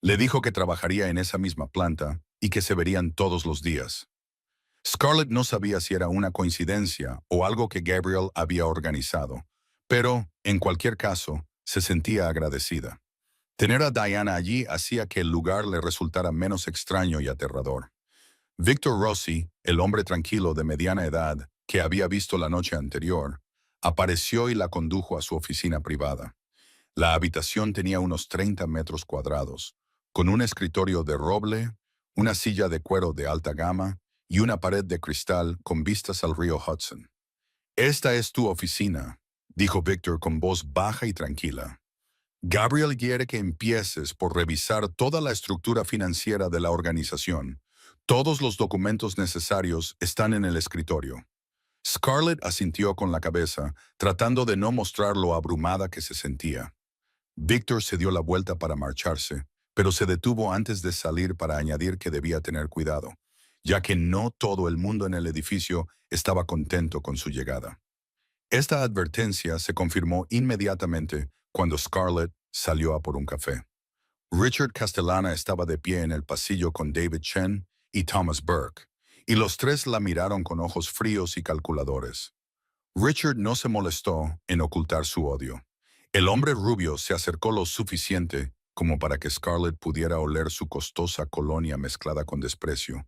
A: Le dijo que trabajaría en esa misma planta y que se verían todos los días. Scarlett no sabía si era una coincidencia o algo que Gabriel había organizado, pero, en cualquier caso, se sentía agradecida. Tener a Diana allí hacía que el lugar le resultara menos extraño y aterrador. Victor Rossi, el hombre tranquilo de mediana edad que había visto la noche anterior, apareció y la condujo a su oficina privada. La habitación tenía unos 30 metros cuadrados, con un escritorio de roble, una silla de cuero de alta gama y una pared de cristal con vistas al río Hudson. «Esta es tu oficina», dijo Victor con voz baja y tranquila. «Gabriel quiere que empieces por revisar toda la estructura financiera de la organización. Todos los documentos necesarios están en el escritorio». Scarlett asintió con la cabeza, tratando de no mostrar lo abrumada que se sentía. Victor se dio la vuelta para marcharse, pero se detuvo antes de salir para añadir que debía tener cuidado, ya que no todo el mundo en el edificio estaba contento con su llegada. Esta advertencia se confirmó inmediatamente cuando Scarlett salió a por un café. Richard Castellana estaba de pie en el pasillo con David Chen y Thomas Burke, y los tres la miraron con ojos fríos y calculadores. Richard no se molestó en ocultar su odio. El hombre rubio se acercó lo suficiente como para que Scarlett pudiera oler su costosa colonia mezclada con desprecio,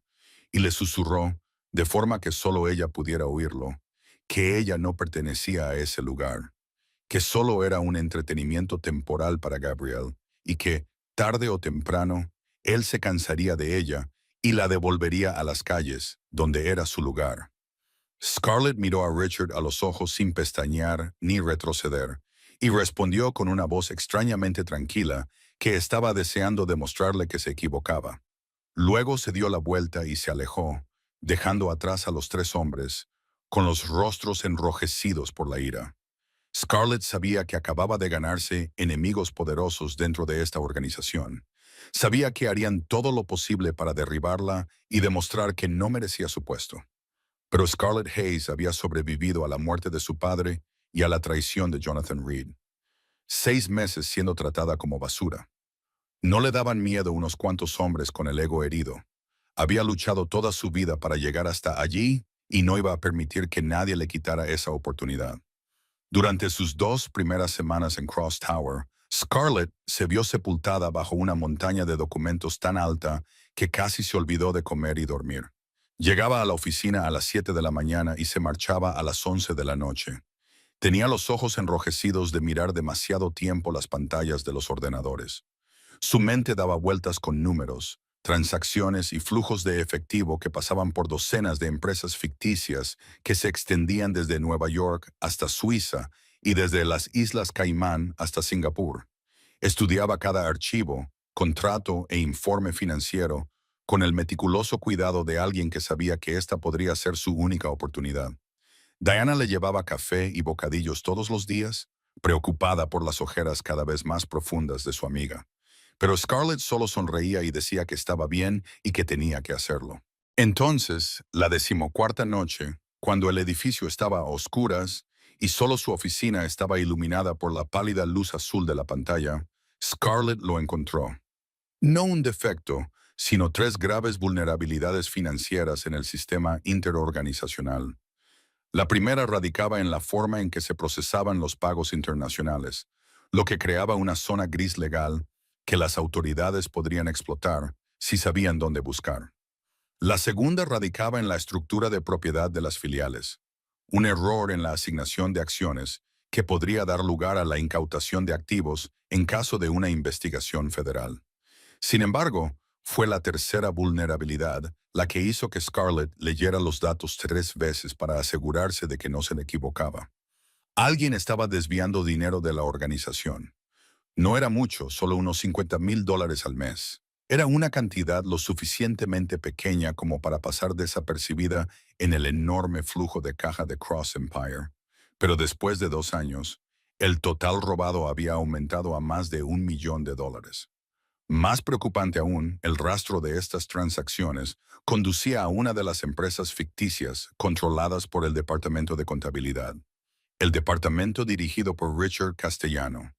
A: y le susurró, de forma que solo ella pudiera oírlo, que ella no pertenecía a ese lugar, que solo era un entretenimiento temporal para Gabriel, y que, tarde o temprano, él se cansaría de ella y la devolvería a las calles, donde era su lugar. Scarlett miró a Richard a los ojos sin pestañear ni retroceder, y respondió con una voz extrañamente tranquila que estaba deseando demostrarle que se equivocaba. Luego se dio la vuelta y se alejó, dejando atrás a los tres hombres, con los rostros enrojecidos por la ira. Scarlett sabía que acababa de ganarse enemigos poderosos dentro de esta organización. Sabía que harían todo lo posible para derribarla y demostrar que no merecía su puesto. Pero Scarlett Hayes había sobrevivido a la muerte de su padre y a la traición de Jonathan Reed. 6 meses siendo tratada como basura. No le daban miedo unos cuantos hombres con el ego herido. Había luchado toda su vida para llegar hasta allí y no iba a permitir que nadie le quitara esa oportunidad. Durante sus 2 primeras semanas en Cross Tower, Scarlett se vio sepultada bajo una montaña de documentos tan alta que casi se olvidó de comer y dormir. Llegaba a la oficina a las 7 de la mañana y se marchaba a las 11 de la noche. Tenía los ojos enrojecidos de mirar demasiado tiempo las pantallas de los ordenadores. Su mente daba vueltas con números, transacciones y flujos de efectivo que pasaban por docenas de empresas ficticias que se extendían desde Nueva York hasta Suiza y desde las Islas Caimán hasta Singapur. Estudiaba cada archivo, contrato e informe financiero con el meticuloso cuidado de alguien que sabía que esta podría ser su única oportunidad. Diana le llevaba café y bocadillos todos los días, preocupada por las ojeras cada vez más profundas de su amiga. Pero Scarlett solo sonreía y decía que estaba bien y que tenía que hacerlo. Entonces, la 14ª noche, cuando el edificio estaba a oscuras y solo su oficina estaba iluminada por la pálida luz azul de la pantalla, Scarlett lo encontró. No un defecto, sino 3 graves vulnerabilidades financieras en el sistema interorganizacional. La primera radicaba en la forma en que se procesaban los pagos internacionales, lo que creaba una zona gris legal que las autoridades podrían explotar si sabían dónde buscar. La segunda radicaba en la estructura de propiedad de las filiales, un error en la asignación de acciones que podría dar lugar a la incautación de activos en caso de una investigación federal. Sin embargo, fue la tercera vulnerabilidad la que hizo que Scarlett leyera los datos 3 veces para asegurarse de que no se le equivocaba. Alguien estaba desviando dinero de la organización. No era mucho, solo unos $50,000 al mes. Era una cantidad lo suficientemente pequeña como para pasar desapercibida en el enorme flujo de caja de Cross Empire. Pero después de 2 años, el total robado había aumentado a más de $1 millón. Más preocupante aún, el rastro de estas transacciones conducía a una de las empresas ficticias controladas por el Departamento de Contabilidad, el departamento dirigido por Richard Castellano.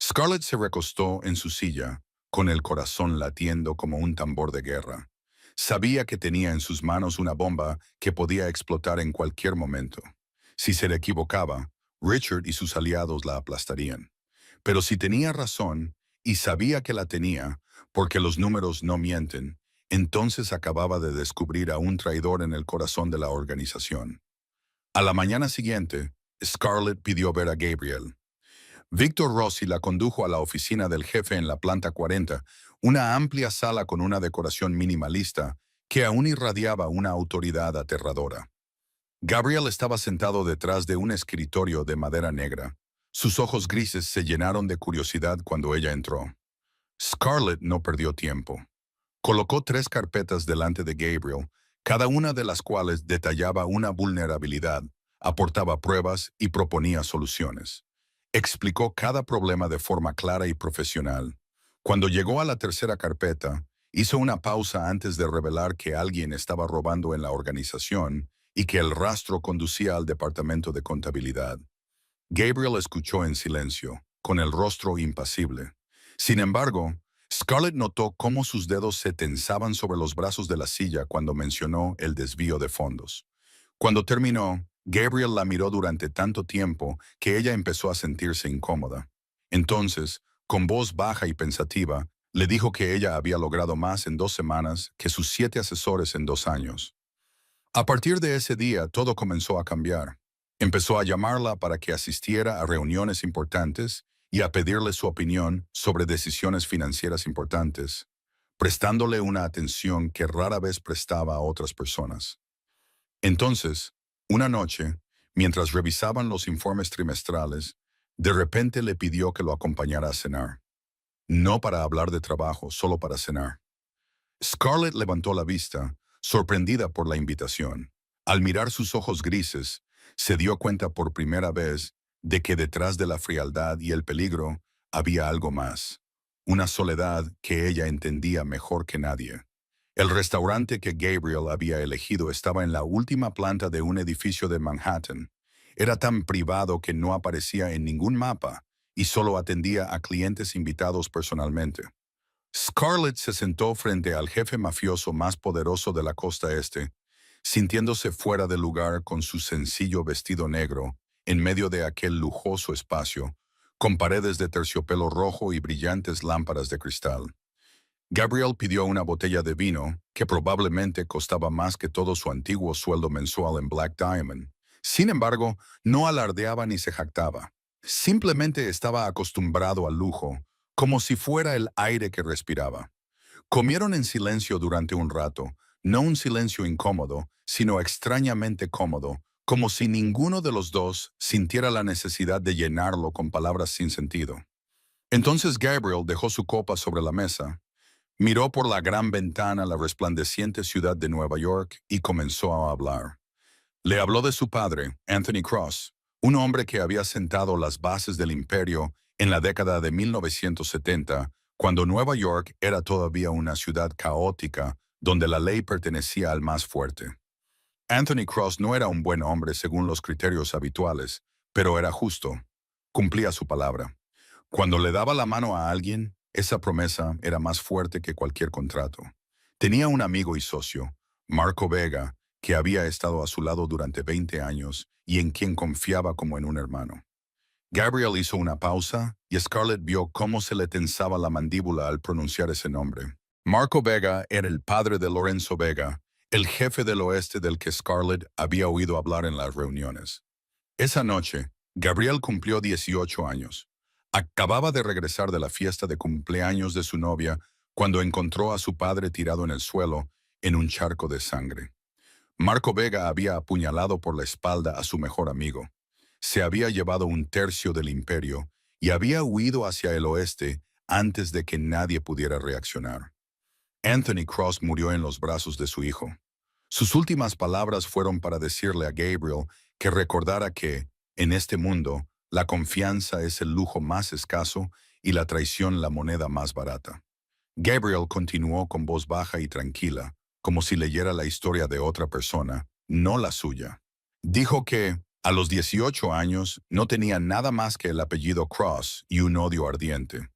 A: Scarlett se recostó en su silla, con el corazón latiendo como un tambor de guerra. Sabía que tenía en sus manos una bomba que podía explotar en cualquier momento. Si se le equivocaba, Richard y sus aliados la aplastarían. Pero si tenía razón, y sabía que la tenía, porque los números no mienten, entonces acababa de descubrir a un traidor en el corazón de la organización. A la mañana siguiente, Scarlett pidió ver a Gabriel. Victor Rossi la condujo a la oficina del jefe en la planta 40, una amplia sala con una decoración minimalista que aún irradiaba una autoridad aterradora. Gabriel estaba sentado detrás de un escritorio de madera negra. Sus ojos grises se llenaron de curiosidad cuando ella entró. Scarlett no perdió tiempo. Colocó 3 carpetas delante de Gabriel, cada una de las cuales detallaba una vulnerabilidad, aportaba pruebas y proponía soluciones. Explicó cada problema de forma clara y profesional. Cuando llegó a la tercera carpeta, hizo una pausa antes de revelar que alguien estaba robando en la organización y que el rastro conducía al departamento de contabilidad. Gabriel escuchó en silencio, con el rostro impasible. Sin embargo, Scarlett notó cómo sus dedos se tensaban sobre los brazos de la silla cuando mencionó el desvío de fondos. Cuando terminó, Gabriel la miró durante tanto tiempo que ella empezó a sentirse incómoda. Entonces, con voz baja y pensativa, le dijo que ella había logrado más en 2 semanas que sus 7 asesores en 2 años. A partir de ese día, todo comenzó a cambiar. Empezó a llamarla para que asistiera a reuniones importantes y a pedirle su opinión sobre decisiones financieras importantes, prestándole una atención que rara vez prestaba a otras personas. Entonces, una noche, mientras revisaban los informes trimestrales, de repente le pidió que lo acompañara a cenar. No para hablar de trabajo, solo para cenar. Scarlett levantó la vista, sorprendida por la invitación. Al mirar sus ojos grises, se dio cuenta por primera vez de que detrás de la frialdad y el peligro había algo más, una soledad que ella entendía mejor que nadie. El restaurante que Gabriel había elegido estaba en la última planta de un edificio de Manhattan. Era tan privado que no aparecía en ningún mapa y solo atendía a clientes invitados personalmente. Scarlett se sentó frente al jefe mafioso más poderoso de la costa este, sintiéndose fuera de lugar con su sencillo vestido negro, en medio de aquel lujoso espacio, con paredes de terciopelo rojo y brillantes lámparas de cristal. Gabriel pidió una botella de vino, que probablemente costaba más que todo su antiguo sueldo mensual en Black Diamond. Sin embargo, no alardeaba ni se jactaba. Simplemente estaba acostumbrado al lujo, como si fuera el aire que respiraba. Comieron en silencio durante un rato, no un silencio incómodo, sino extrañamente cómodo, como si ninguno de los dos sintiera la necesidad de llenarlo con palabras sin sentido. Entonces Gabriel dejó su copa sobre la mesa, miró por la gran ventana la resplandeciente ciudad de Nueva York y comenzó a hablar. Le habló de su padre, Anthony Cross, un hombre que había sentado las bases del imperio en la década de 1970, cuando Nueva York era todavía una ciudad caótica donde la ley pertenecía al más fuerte. Anthony Cross no era un buen hombre según los criterios habituales, pero era justo. Cumplía su palabra. Cuando le daba la mano a alguien, esa promesa era más fuerte que cualquier contrato. Tenía un amigo y socio, Marco Vega, que había estado a su lado durante 20 años y en quien confiaba como en un hermano. Gabriel hizo una pausa y Scarlett vio cómo se le tensaba la mandíbula al pronunciar ese nombre. Marco Vega era el padre de Lorenzo Vega, el jefe del oeste del que Scarlett había oído hablar en las reuniones. Esa noche, Gabriel cumplió 18 años. Acababa de regresar de la fiesta de cumpleaños de su novia cuando encontró a su padre tirado en el suelo, en un charco de sangre. Marco Vega había apuñalado por la espalda a su mejor amigo. Se había llevado 1/3 del imperio y había huido hacia el oeste antes de que nadie pudiera reaccionar. Anthony Cross murió en los brazos de su hijo. Sus últimas palabras fueron para decirle a Gabriel que recordara que, en este mundo, la confianza es el lujo más escaso y la traición la moneda más barata. Gabriel continuó con voz baja y tranquila, como si leyera la historia de otra persona, no la suya. Dijo que, a los 18 años, no tenía nada más que el apellido Cross y un odio ardiente.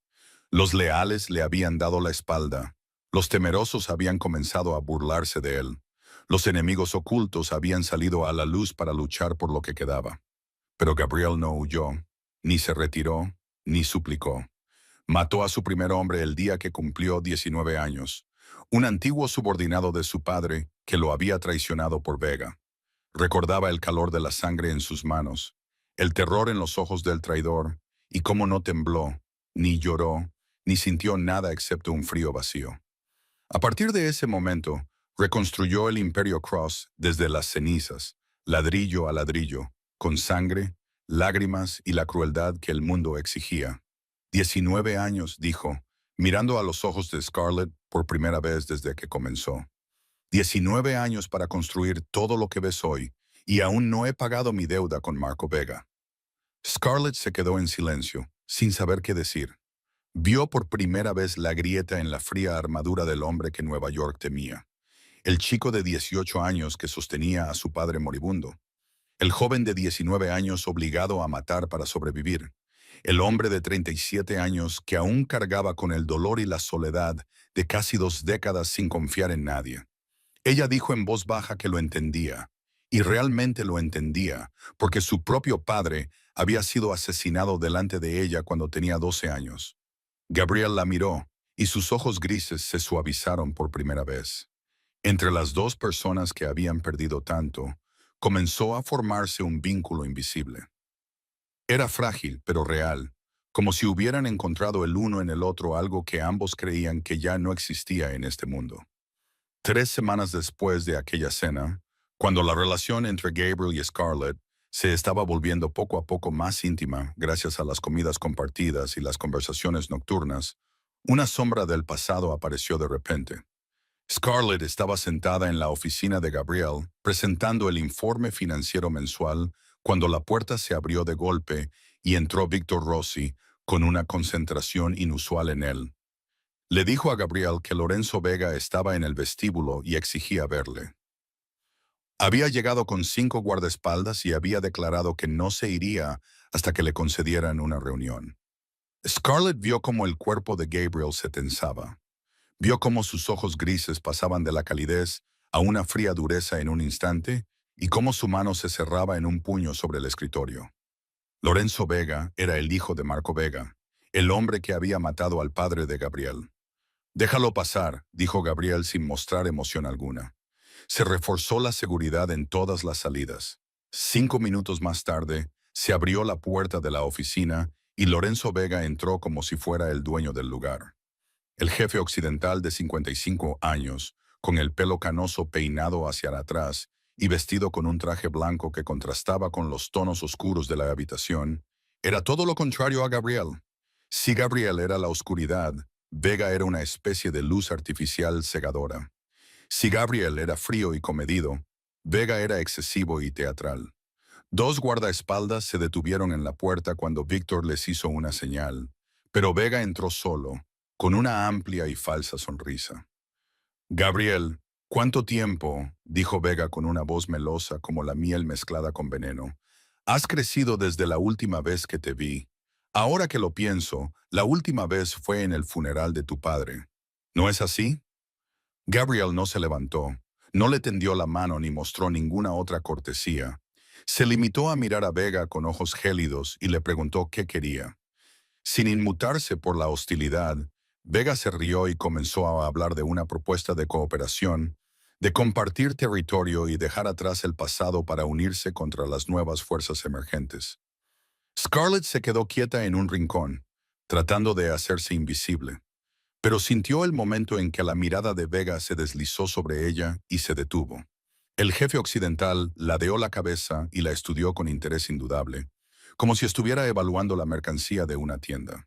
A: Los leales le habían dado la espalda. Los temerosos habían comenzado a burlarse de él. Los enemigos ocultos habían salido a la luz para luchar por lo que quedaba. Pero Gabriel no huyó, ni se retiró, ni suplicó. Mató a su primer hombre el día que cumplió 19 años, un antiguo subordinado de su padre que lo había traicionado por Vega. Recordaba el calor de la sangre en sus manos, el terror en los ojos del traidor, y cómo no tembló, ni lloró, ni sintió nada excepto un frío vacío. A partir de ese momento, reconstruyó el Imperio Cross desde las cenizas, ladrillo a ladrillo, con sangre, lágrimas y la crueldad que el mundo exigía. 19 años, dijo, mirando a los ojos de Scarlett por primera vez desde que comenzó. 19 años para construir todo lo que ves hoy, y aún no he pagado mi deuda con Marco Vega. Scarlett se quedó en silencio, sin saber qué decir. Vio por primera vez la grieta en la fría armadura del hombre que Nueva York temía. El chico de 18 años que sostenía a su padre moribundo. El joven de 19 años obligado a matar para sobrevivir. El hombre de 37 años que aún cargaba con el dolor y la soledad de casi 2 décadas sin confiar en nadie. Ella dijo en voz baja que lo entendía, y realmente lo entendía, porque su propio padre había sido asesinado delante de ella cuando tenía 12 años. Gabriel la miró, y sus ojos grises se suavizaron por primera vez. Entre las dos personas que habían perdido tanto, comenzó a formarse un vínculo invisible. Era frágil, pero real, como si hubieran encontrado el uno en el otro algo que ambos creían que ya no existía en este mundo. 3 semanas después de aquella cena, cuando la relación entre Gabriel y Scarlett se estaba volviendo poco a poco más íntima gracias a las comidas compartidas y las conversaciones nocturnas, una sombra del pasado apareció de repente. Scarlett estaba sentada en la oficina de Gabriel, presentando el informe financiero mensual, cuando la puerta se abrió de golpe y entró Víctor Rossi, con una concentración inusual en él. Le dijo a Gabriel que Lorenzo Vega estaba en el vestíbulo y exigía verle. Había llegado con 5 guardaespaldas y había declarado que no se iría hasta que le concedieran una reunión. Scarlett vio cómo el cuerpo de Gabriel se tensaba. Vio cómo sus ojos grises pasaban de la calidez a una fría dureza en un instante y cómo su mano se cerraba en un puño sobre el escritorio. Lorenzo Vega era el hijo de Marco Vega, el hombre que había matado al padre de Gabriel. «Déjalo pasar», dijo Gabriel sin mostrar emoción alguna. Se reforzó la seguridad en todas las salidas. 5 minutos más tarde, se abrió la puerta de la oficina y Lorenzo Vega entró como si fuera el dueño del lugar. El jefe occidental de 55 años, con el pelo canoso peinado hacia atrás y vestido con un traje blanco que contrastaba con los tonos oscuros de la habitación, era todo lo contrario a Gabriel. Si Gabriel era la oscuridad, Vega era una especie de luz artificial cegadora. Si Gabriel era frío y comedido, Vega era excesivo y teatral. 2 guardaespaldas se detuvieron en la puerta cuando Víctor les hizo una señal, pero Vega entró solo, con una amplia y falsa sonrisa. «Gabriel, ¿cuánto tiempo?», dijo Vega con una voz melosa como la miel mezclada con veneno. «Has crecido desde la última vez que te vi. Ahora que lo pienso, la última vez fue en el funeral de tu padre. ¿No es así?» Gabriel no se levantó, no le tendió la mano ni mostró ninguna otra cortesía. Se limitó a mirar a Vega con ojos gélidos y le preguntó qué quería. Sin inmutarse por la hostilidad, Vega se rió y comenzó a hablar de una propuesta de cooperación, de compartir territorio y dejar atrás el pasado para unirse contra las nuevas fuerzas emergentes. Scarlett se quedó quieta en un rincón, tratando de hacerse invisible, pero sintió el momento en que la mirada de Vega se deslizó sobre ella y se detuvo. El jefe occidental ladeó la cabeza y la estudió con interés indudable, como si estuviera evaluando la mercancía de una tienda.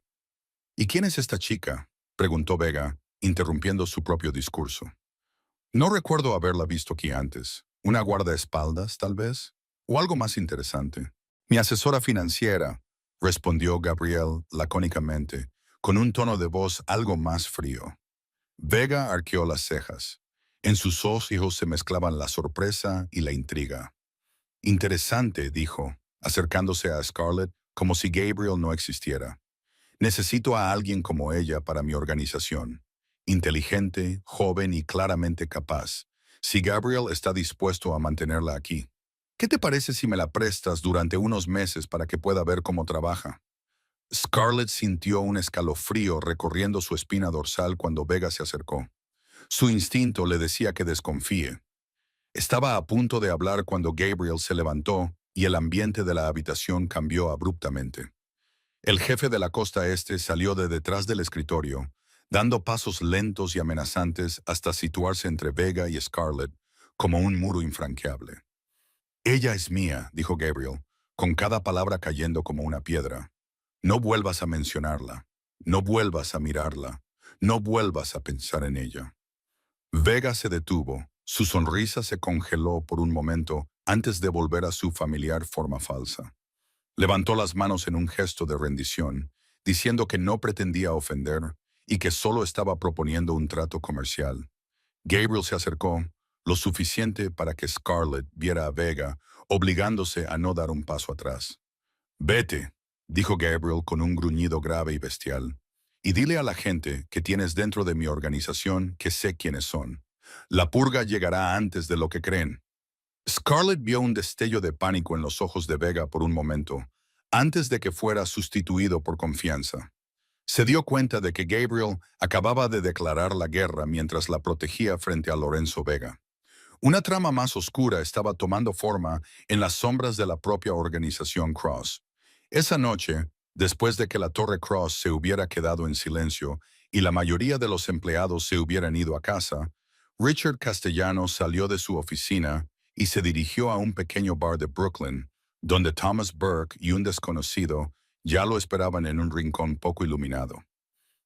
A: «¿Y quién es esta chica?», preguntó Vega, interrumpiendo su propio discurso. No recuerdo haberla visto aquí antes. ¿Una guardaespaldas, tal vez? ¿O algo más interesante? Mi asesora financiera, respondió Gabriel lacónicamente, con un tono de voz algo más frío. Vega arqueó las cejas. En sus ojos se mezclaban la sorpresa y la intriga. Interesante, dijo, acercándose a Scarlett como si Gabriel no existiera. Necesito a alguien como ella para mi organización. Inteligente, joven y claramente capaz. Si Gabriel está dispuesto a mantenerla aquí. ¿Qué te parece si me la prestas durante unos meses para que pueda ver cómo trabaja? Scarlett sintió un escalofrío recorriendo su espina dorsal cuando Vega se acercó. Su instinto le decía que desconfíe. Estaba a punto de hablar cuando Gabriel se levantó y el ambiente de la habitación cambió abruptamente. El jefe de la costa este salió de detrás del escritorio, dando pasos lentos y amenazantes hasta situarse entre Vega y Scarlett como un muro infranqueable. Ella es mía, dijo Gabriel, con cada palabra cayendo como una piedra. No vuelvas a mencionarla, no vuelvas a mirarla, no vuelvas a pensar en ella. Vega se detuvo, su sonrisa se congeló por un momento antes de volver a su familiar forma falsa. Levantó las manos en un gesto de rendición, diciendo que no pretendía ofender y que solo estaba proponiendo un trato comercial. Gabriel se acercó, lo suficiente para que Scarlett viera a Vega, obligándose a no dar un paso atrás. Vete, dijo Gabriel con un gruñido grave y bestial, y dile a la gente que tienes dentro de mi organización que sé quiénes son. La purga llegará antes de lo que creen. Scarlett vio un destello de pánico en los ojos de Vega por un momento, antes de que fuera sustituido por confianza. Se dio cuenta de que Gabriel acababa de declarar la guerra mientras la protegía frente a Lorenzo Vega. Una trama más oscura estaba tomando forma en las sombras de la propia organización Cross. Esa noche, después de que la Torre Cross se hubiera quedado en silencio y la mayoría de los empleados se hubieran ido a casa, Richard Castellanos salió de su oficina y se dirigió a un pequeño bar de Brooklyn, donde Thomas Burke y un desconocido ya lo esperaban en un rincón poco iluminado.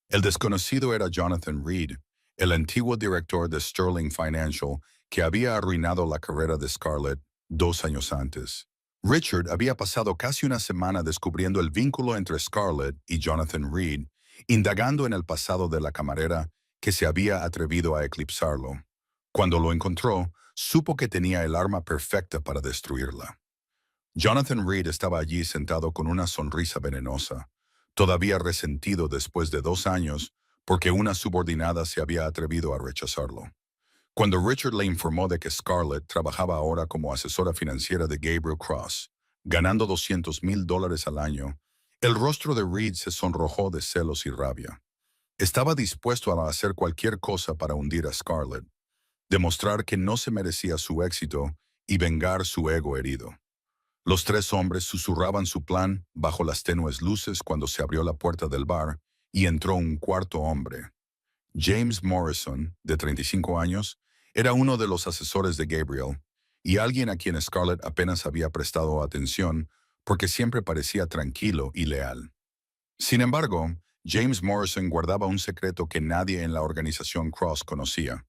A: El desconocido era Jonathan Reed, el antiguo director de Sterling Financial que había arruinado la carrera de Scarlett 2 años antes. Richard había pasado casi una semana descubriendo el vínculo entre Scarlett y Jonathan Reed, indagando en el pasado de la camarera que se había atrevido a eclipsarlo. Cuando lo encontró, supo que tenía el arma perfecta para destruirla. Jonathan Reed estaba allí sentado con una sonrisa venenosa, todavía resentido después de 2 años porque una subordinada se había atrevido a rechazarlo. Cuando Richard le informó de que Scarlett trabajaba ahora como asesora financiera de Gabriel Cross, ganando $200,000 al año, el rostro de Reed se sonrojó de celos y rabia. Estaba dispuesto a hacer cualquier cosa para hundir a Scarlett, demostrar que no se merecía su éxito y vengar su ego herido. Los tres hombres susurraban su plan bajo las tenues luces cuando se abrió la puerta del bar y entró un cuarto hombre. James Morrison, de 35 años, era uno de los asesores de Gabriel y alguien a quien Scarlett apenas había prestado atención porque siempre parecía tranquilo y leal. Sin embargo, James Morrison guardaba un secreto que nadie en la organización Cross conocía.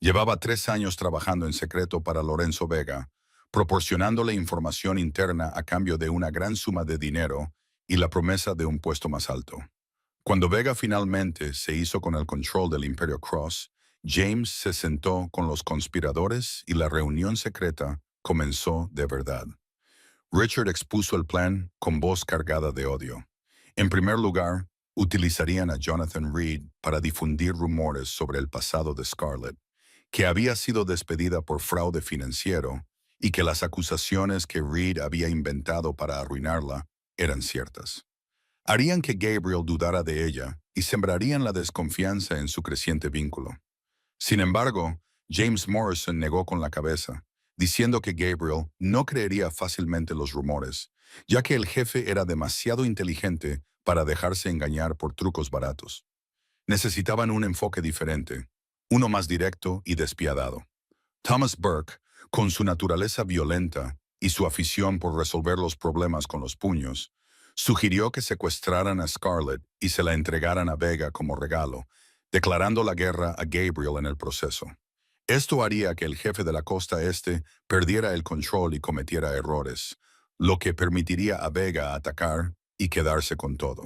A: Llevaba 3 años trabajando en secreto para Lorenzo Vega, proporcionándole información interna a cambio de una gran suma de dinero y la promesa de un puesto más alto. Cuando Vega finalmente se hizo con el control del Imperio Cross, James se sentó con los conspiradores y la reunión secreta comenzó de verdad. Richard expuso el plan con voz cargada de odio. En primer lugar, utilizarían a Jonathan Reed para difundir rumores sobre el pasado de Scarlett, que había sido despedida por fraude financiero y que las acusaciones que Reed había inventado para arruinarla eran ciertas. Harían que Gabriel dudara de ella y sembrarían la desconfianza en su creciente vínculo. Sin embargo, James Morrison negó con la cabeza, diciendo que Gabriel no creería fácilmente los rumores, ya que el jefe era demasiado inteligente para dejarse engañar por trucos baratos. Necesitaban un enfoque diferente, uno más directo y despiadado. Thomas Burke, con su naturaleza violenta y su afición por resolver los problemas con los puños, sugirió que secuestraran a Scarlett y se la entregaran a Vega como regalo, declarando la guerra a Gabriel en el proceso. Esto haría que el jefe de la costa este perdiera el control y cometiera errores, lo que permitiría a Vega atacar y quedarse con todo.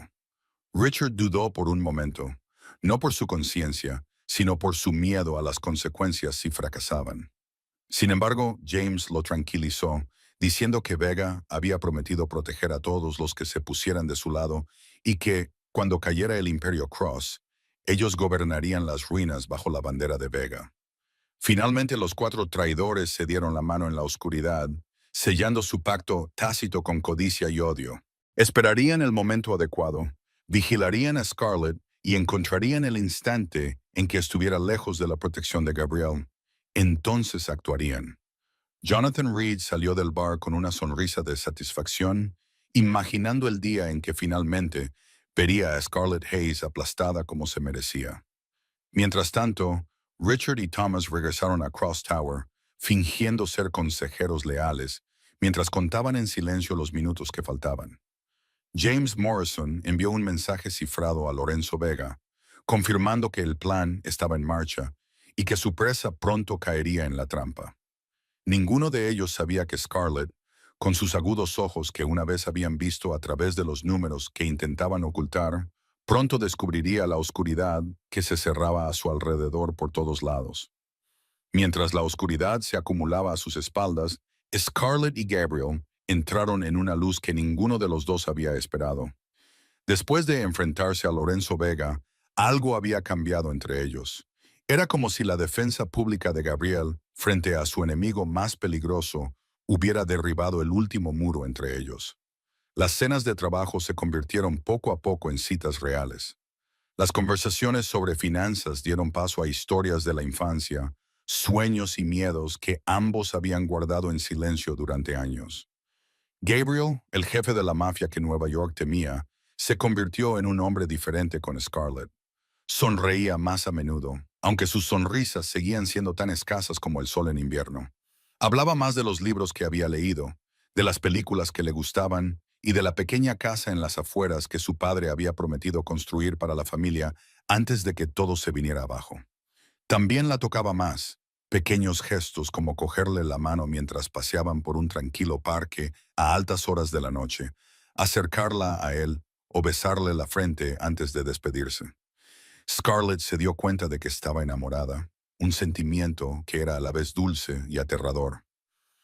A: Richard dudó por un momento, no por su conciencia, sino por su miedo a las consecuencias si fracasaban. Sin embargo, James lo tranquilizó, diciendo que Vega había prometido proteger a todos los que se pusieran de su lado y que, cuando cayera el Imperio Cross, ellos gobernarían las ruinas bajo la bandera de Vega. Finalmente los cuatro traidores se dieron la mano en la oscuridad, sellando su pacto tácito con codicia y odio. Esperarían el momento adecuado, vigilarían a Scarlett y encontrarían el instante en que estuviera lejos de la protección de Gabriel. Entonces actuarían. Jonathan Reed salió del bar con una sonrisa de satisfacción, imaginando el día en que finalmente vería a Scarlett Hayes aplastada como se merecía. Mientras tanto, Richard y Thomas regresaron a Cross Tower, fingiendo ser consejeros leales, mientras contaban en silencio los minutos que faltaban. James Morrison envió un mensaje cifrado a Lorenzo Vega, confirmando que el plan estaba en marcha y que su presa pronto caería en la trampa. Ninguno de ellos sabía que Scarlett, con sus agudos ojos que una vez habían visto a través de los números que intentaban ocultar, pronto descubriría la oscuridad que se cerraba a su alrededor por todos lados. Mientras la oscuridad se acumulaba a sus espaldas, Scarlett y Gabriel entraron en una luz que ninguno de los dos había esperado. Después de enfrentarse a Lorenzo Vega, algo había cambiado entre ellos. Era como si la defensa pública de Gabriel, frente a su enemigo más peligroso, hubiera derribado el último muro entre ellos. Las cenas de trabajo se convirtieron poco a poco en citas reales. Las conversaciones sobre finanzas dieron paso a historias de la infancia, sueños y miedos que ambos habían guardado en silencio durante años. Gabriel, el jefe de la mafia que Nueva York temía, se convirtió en un hombre diferente con Scarlett. Sonreía más a menudo, aunque sus sonrisas seguían siendo tan escasas como el sol en invierno. Hablaba más de los libros que había leído, de las películas que le gustaban y de la pequeña casa en las afueras que su padre había prometido construir para la familia antes de que todo se viniera abajo. También la tocaba más, pequeños gestos como cogerle la mano mientras paseaban por un tranquilo parque a altas horas de la noche, acercarla a él o besarle la frente antes de despedirse. Scarlett se dio cuenta de que estaba enamorada, un sentimiento que era a la vez dulce y aterrador.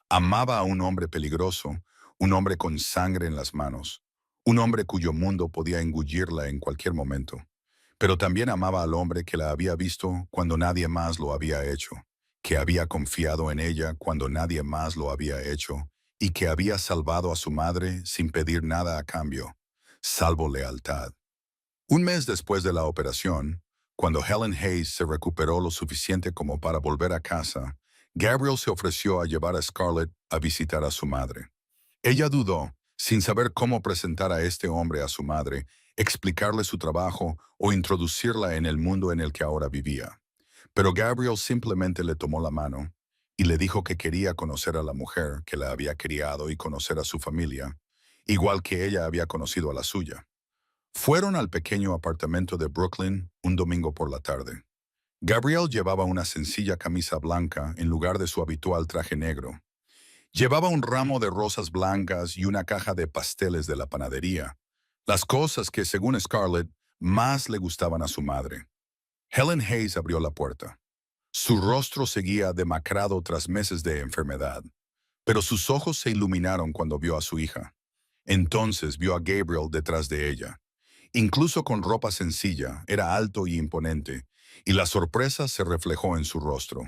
A: Amaba a un hombre peligroso, un hombre con sangre en las manos, un hombre cuyo mundo podía engullirla en cualquier momento. Pero también amaba al hombre que la había visto cuando nadie más lo había hecho, que había confiado en ella cuando nadie más lo había hecho, y que había salvado a su madre sin pedir nada a cambio, salvo lealtad. Un mes después de la operación, cuando Helen Hayes se recuperó lo suficiente como para volver a casa, Gabriel se ofreció a llevar a Scarlett a visitar a su madre. Ella dudó, sin saber cómo presentar a este hombre a su madre, explicarle su trabajo o introducirla en el mundo en el que ahora vivía. Pero Gabriel simplemente le tomó la mano y le dijo que quería conocer a la mujer que la había criado y conocer a su familia, igual que ella había conocido a la suya. Fueron al pequeño apartamento de Brooklyn un domingo por la tarde. Gabriel llevaba una sencilla camisa blanca en lugar de su habitual traje negro. Llevaba un ramo de rosas blancas y una caja de pasteles de la panadería, las cosas que, según Scarlett, más le gustaban a su madre. Helen Hayes abrió la puerta. Su rostro seguía demacrado tras meses de enfermedad, pero sus ojos se iluminaron cuando vio a su hija. Entonces vio a Gabriel detrás de ella. Incluso con ropa sencilla, era alto y imponente, y la sorpresa se reflejó en su rostro.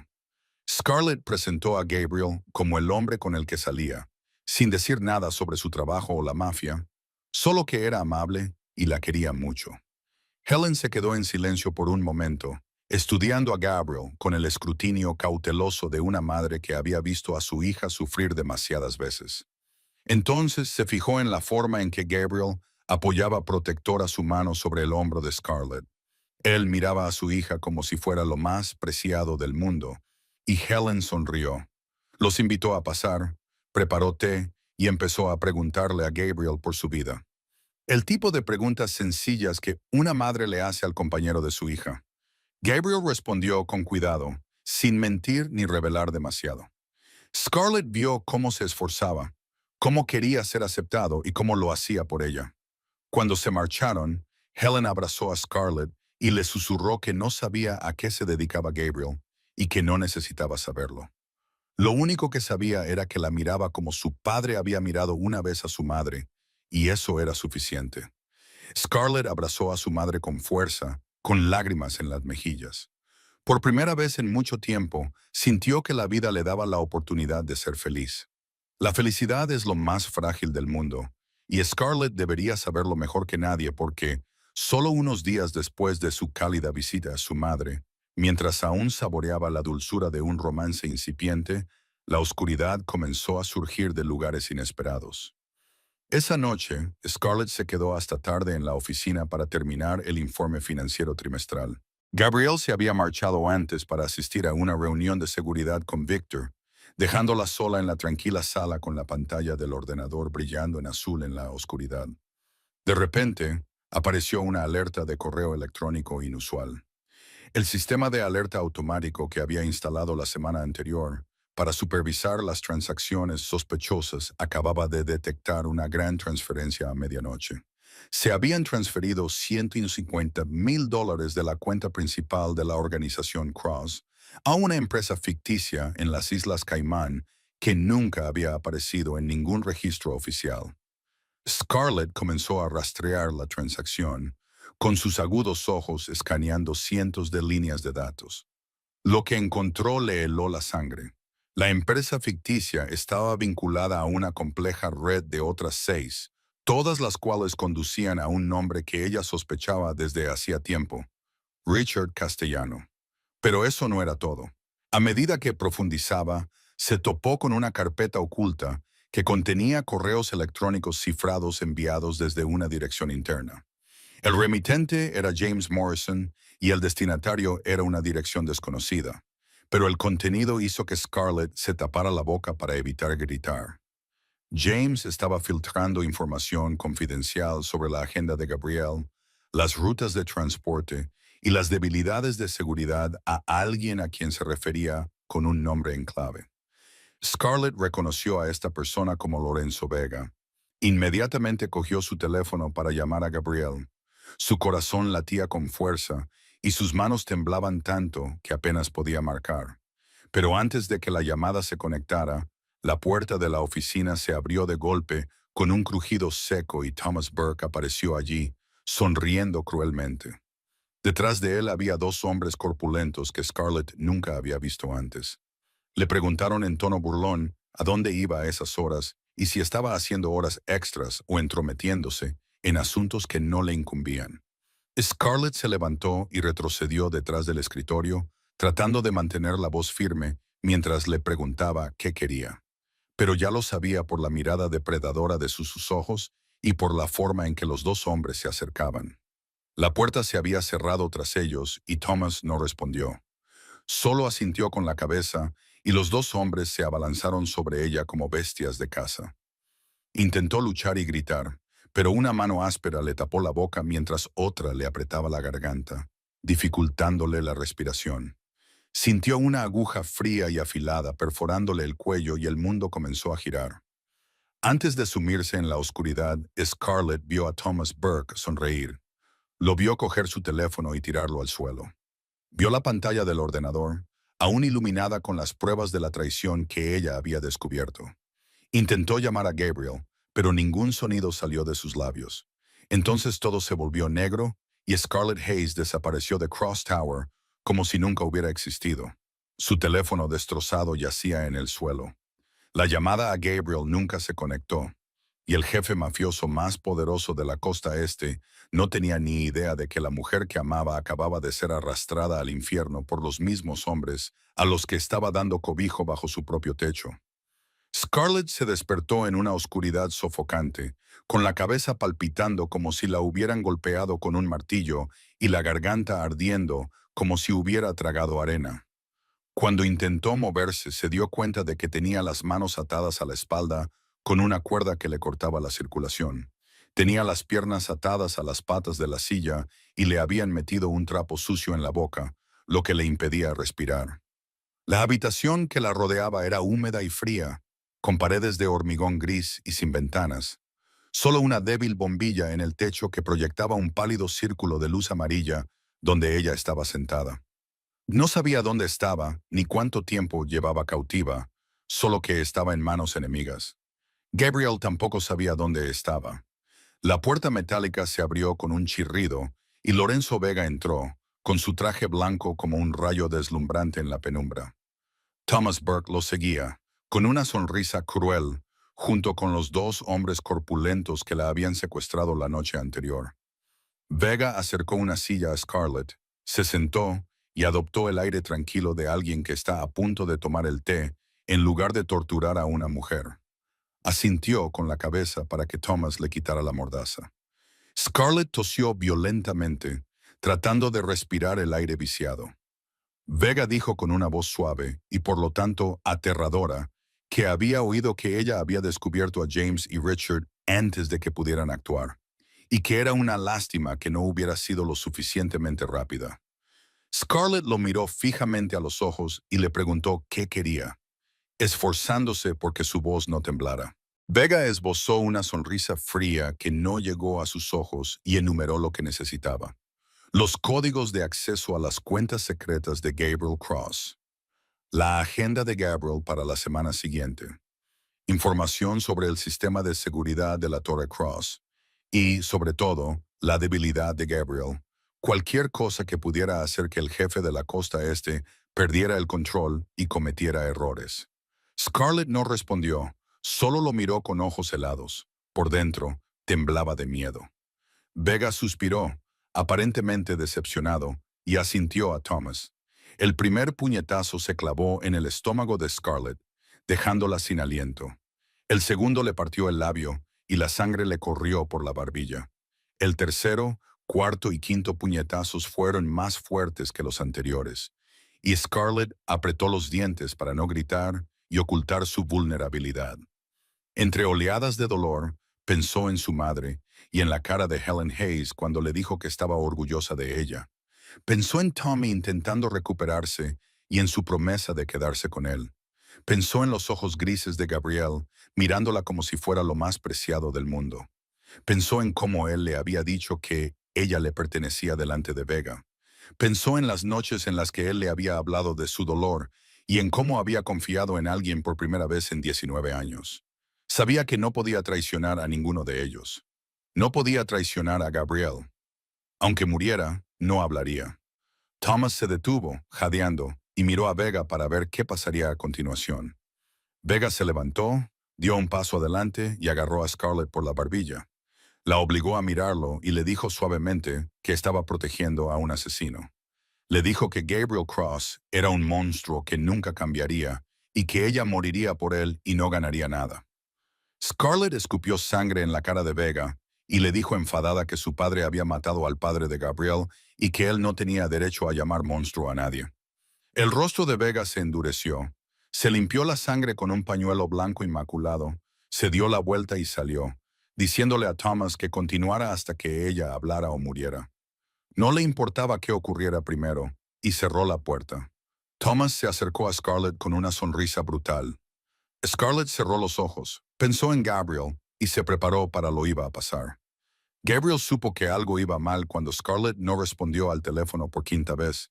A: Scarlett presentó a Gabriel como el hombre con el que salía, sin decir nada sobre su trabajo o la mafia, solo que era amable y la quería mucho. Helen se quedó en silencio por un momento, estudiando a Gabriel con el escrutinio cauteloso de una madre que había visto a su hija sufrir demasiadas veces. Entonces se fijó en la forma en que Gabriel apoyaba protectora su mano sobre el hombro de Scarlett. Él miraba a su hija como si fuera lo más preciado del mundo, y Helen sonrió. Los invitó a pasar, preparó té y empezó a preguntarle a Gabriel por su vida. El tipo de preguntas sencillas que una madre le hace al compañero de su hija. Gabriel respondió con cuidado, sin mentir ni revelar demasiado. Scarlett vio cómo se esforzaba, cómo quería ser aceptado y cómo lo hacía por ella. Cuando se marcharon, Helen abrazó a Scarlett y le susurró que no sabía a qué se dedicaba Gabriel y que no necesitaba saberlo. Lo único que sabía era que la miraba como su padre había mirado una vez a su madre, y eso era suficiente. Scarlett abrazó a su madre con fuerza, con lágrimas en las mejillas. Por primera vez en mucho tiempo, sintió que la vida le daba la oportunidad de ser feliz. La felicidad es lo más frágil del mundo, y Scarlett debería saberlo mejor que nadie porque, solo unos días después de su cálida visita a su madre, mientras aún saboreaba la dulzura de un romance incipiente, la oscuridad comenzó a surgir de lugares inesperados. Esa noche, Scarlett se quedó hasta tarde en la oficina para terminar el informe financiero trimestral. Gabriel se había marchado antes para asistir a una reunión de seguridad con Victor, dejándola sola en la tranquila sala con la pantalla del ordenador brillando en azul en la oscuridad. De repente, apareció una alerta de correo electrónico inusual. El sistema de alerta automático que había instalado la semana anterior para supervisar las transacciones sospechosas acababa de detectar una gran transferencia a medianoche. Se habían transferido $150,000 de la cuenta principal de la organización Cross a una empresa ficticia en las Islas Caimán que nunca había aparecido en ningún registro oficial. Scarlett comenzó a rastrear la transacción, con sus agudos ojos escaneando cientos de líneas de datos. Lo que encontró le heló la sangre. La empresa ficticia estaba vinculada a una compleja red de otras 6, todas las cuales conducían a un nombre que ella sospechaba desde hacía tiempo: Richard Castellano. Pero eso no era todo. A medida que profundizaba, se topó con una carpeta oculta que contenía correos electrónicos cifrados enviados desde una dirección interna. El remitente era James Morrison y el destinatario era una dirección desconocida, pero el contenido hizo que Scarlett se tapara la boca para evitar gritar. James estaba filtrando información confidencial sobre la agenda de Gabriel, las rutas de transporte y las debilidades de seguridad a alguien a quien se refería con un nombre en clave. Scarlett reconoció a esta persona como Lorenzo Vega. Inmediatamente cogió su teléfono para llamar a Gabriel. Su corazón latía con fuerza y sus manos temblaban tanto que apenas podía marcar. Pero antes de que la llamada se conectara, la puerta de la oficina se abrió de golpe con un crujido seco y Thomas Burke apareció allí, sonriendo cruelmente. Detrás de él había 2 hombres corpulentos que Scarlett nunca había visto antes. Le preguntaron en tono burlón a dónde iba a esas horas y si estaba haciendo horas extras o entrometiéndose en asuntos que no le incumbían. Scarlett se levantó y retrocedió detrás del escritorio, tratando de mantener la voz firme mientras le preguntaba qué quería. Pero ya lo sabía por la mirada depredadora de sus ojos y por la forma en que los 2 hombres se acercaban. La puerta se había cerrado tras ellos y Thomas no respondió. Solo asintió con la cabeza y los 2 hombres se abalanzaron sobre ella como bestias de caza. Intentó luchar y gritar, pero una mano áspera le tapó la boca mientras otra le apretaba la garganta, dificultándole la respiración. Sintió una aguja fría y afilada perforándole el cuello y el mundo comenzó a girar. Antes de sumirse en la oscuridad, Scarlett vio a Thomas Burke sonreír. Lo vio coger su teléfono y tirarlo al suelo. Vio la pantalla del ordenador, aún iluminada con las pruebas de la traición que ella había descubierto. Intentó llamar a Gabriel, pero ningún sonido salió de sus labios. Entonces todo se volvió negro y Scarlett Hayes desapareció de Cross Tower como si nunca hubiera existido. Su teléfono destrozado yacía en el suelo. La llamada a Gabriel nunca se conectó, y el jefe mafioso más poderoso de la costa este no tenía ni idea de que la mujer que amaba acababa de ser arrastrada al infierno por los mismos hombres a los que estaba dando cobijo bajo su propio techo. Scarlett se despertó en una oscuridad sofocante, con la cabeza palpitando como si la hubieran golpeado con un martillo y la garganta ardiendo como si hubiera tragado arena. Cuando intentó moverse, se dio cuenta de que tenía las manos atadas a la espalda con una cuerda que le cortaba la circulación. Tenía las piernas atadas a las patas de la silla y le habían metido un trapo sucio en la boca, lo que le impedía respirar. La habitación que la rodeaba era húmeda y fría, con paredes de hormigón gris y sin ventanas. Solo una débil bombilla en el techo que proyectaba un pálido círculo de luz amarilla donde ella estaba sentada. No sabía dónde estaba ni cuánto tiempo llevaba cautiva, solo que estaba en manos enemigas. Gabriel tampoco sabía dónde estaba. La puerta metálica se abrió con un chirrido y Lorenzo Vega entró, con su traje blanco como un rayo deslumbrante en la penumbra. Thomas Burke lo seguía, con una sonrisa cruel, junto con los dos hombres corpulentos que la habían secuestrado la noche anterior. Vega acercó una silla a Scarlett, se sentó y adoptó el aire tranquilo de alguien que está a punto de tomar el té en lugar de torturar a una mujer. Asintió con la cabeza para que Thomas le quitara la mordaza. Scarlett tosió violentamente, tratando de respirar el aire viciado. Vega dijo con una voz suave y por lo tanto aterradora que había oído que ella había descubierto a James y Richard antes de que pudieran actuar, y que era una lástima que no hubiera sido lo suficientemente rápida. Scarlett lo miró fijamente a los ojos y le preguntó qué quería, esforzándose porque su voz no temblara. Vega esbozó una sonrisa fría que no llegó a sus ojos y enumeró lo que necesitaba. Los códigos de acceso a las cuentas secretas de Gabriel Cross. La agenda de Gabriel para la semana siguiente. Información sobre el sistema de seguridad de la Torre Cross. Y, sobre todo, la debilidad de Gabriel. Cualquier cosa que pudiera hacer que el jefe de la costa este perdiera el control y cometiera errores. Scarlett no respondió, solo lo miró con ojos helados. Por dentro, temblaba de miedo. Vega suspiró, aparentemente decepcionado, y asintió a Thomas. El primer puñetazo se clavó en el estómago de Scarlett, dejándola sin aliento. El segundo le partió el labio y la sangre le corrió por la barbilla. El tercero, cuarto y quinto puñetazos fueron más fuertes que los anteriores, y Scarlett apretó los dientes para no gritar y ocultar su vulnerabilidad. Entre oleadas de dolor, pensó en su madre y en la cara de Helen Hayes cuando le dijo que estaba orgullosa de ella. Pensó en Tommy intentando recuperarse y en su promesa de quedarse con él. Pensó en los ojos grises de Gabriel, mirándola como si fuera lo más preciado del mundo. Pensó en cómo él le había dicho que ella le pertenecía delante de Vega. Pensó en las noches en las que él le había hablado de su dolor y en cómo había confiado en alguien por primera vez en 19 años. Sabía que no podía traicionar a ninguno de ellos. No podía traicionar a Gabriel. Aunque muriera, no hablaría. Thomas se detuvo, jadeando, y miró a Vega para ver qué pasaría a continuación. Vega se levantó, dio un paso adelante y agarró a Scarlett por la barbilla. La obligó a mirarlo y le dijo suavemente que estaba protegiendo a un asesino. Le dijo que Gabriel Cross era un monstruo que nunca cambiaría y que ella moriría por él y no ganaría nada. Scarlett escupió sangre en la cara de Vega y le dijo enfadada que su padre había matado al padre de Gabriel y que él no tenía derecho a llamar monstruo a nadie. El rostro de Vega se endureció. Se limpió la sangre con un pañuelo blanco inmaculado, se dio la vuelta y salió, diciéndole a Thomas que continuara hasta que ella hablara o muriera. No le importaba qué ocurriera primero, y cerró la puerta. Thomas se acercó a Scarlett con una sonrisa brutal. Scarlett cerró los ojos, pensó en Gabriel y se preparó para lo iba a pasar. Gabriel supo que algo iba mal cuando Scarlett no respondió al teléfono por quinta vez.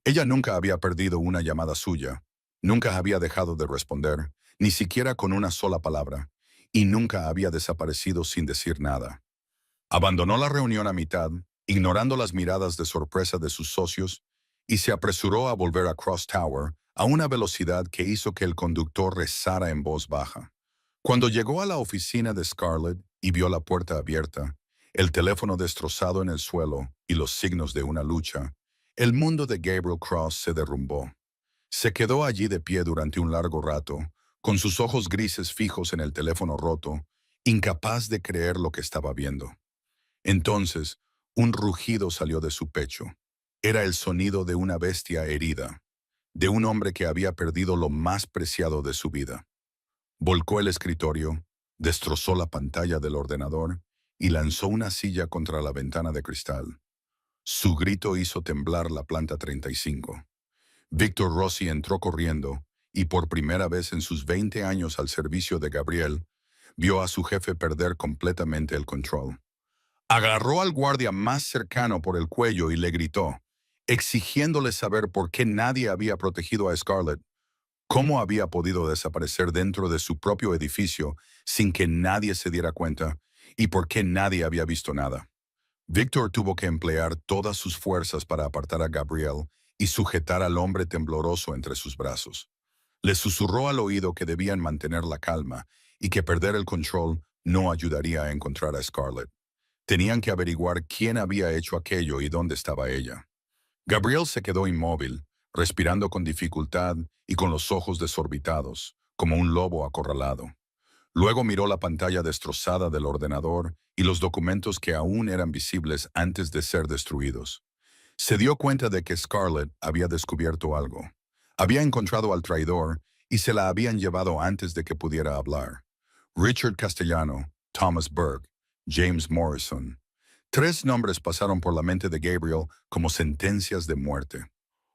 A: Ella nunca había perdido una llamada suya, nunca había dejado de responder, ni siquiera con una sola palabra, y nunca había desaparecido sin decir nada. Abandonó la reunión a mitad, ignorando las miradas de sorpresa de sus socios, y se apresuró a volver a Cross Tower a una velocidad que hizo que el conductor rezara en voz baja. Cuando llegó a la oficina de Scarlett y vio la puerta abierta, el teléfono destrozado en el suelo y los signos de una lucha, el mundo de Gabriel Cross se derrumbó. Se quedó allí de pie durante un largo rato, con sus ojos grises fijos en el teléfono roto, incapaz de creer lo que estaba viendo. Entonces, un rugido salió de su pecho. Era el sonido de una bestia herida, de un hombre que había perdido lo más preciado de su vida. Volcó el escritorio, destrozó la pantalla del ordenador y lanzó una silla contra la ventana de cristal. Su grito hizo temblar la planta 35. Victor Rossi entró corriendo y por primera vez en sus 20 años al servicio de Gabriel, vio a su jefe perder completamente el control. Agarró al guardia más cercano por el cuello y le gritó, exigiéndole saber por qué nadie había protegido a Scarlett, cómo había podido desaparecer dentro de su propio edificio sin que nadie se diera cuenta y por qué nadie había visto nada. Victor tuvo que emplear todas sus fuerzas para apartar a Gabriel y sujetar al hombre tembloroso entre sus brazos. Le susurró al oído que debían mantener la calma y que perder el control no ayudaría a encontrar a Scarlett. Tenían que averiguar quién había hecho aquello y dónde estaba ella. Gabriel se quedó inmóvil, respirando con dificultad y con los ojos desorbitados, como un lobo acorralado. Luego miró la pantalla destrozada del ordenador y los documentos que aún eran visibles antes de ser destruidos. Se dio cuenta de que Scarlett había descubierto algo. Había encontrado al traidor y se la habían llevado antes de que pudiera hablar. Richard Castellano, Thomas Burke, James Morrison. 3 nombres pasaron por la mente de Gabriel como sentencias de muerte.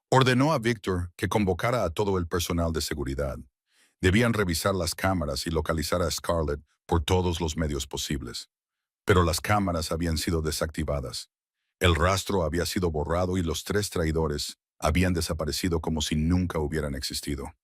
A: Ordenó a Victor que convocara a todo el personal de seguridad. Debían revisar las cámaras y localizar a Scarlett por todos los medios posibles. Pero las cámaras habían sido desactivadas. El rastro había sido borrado y los 3 traidores habían desaparecido como si nunca hubieran existido.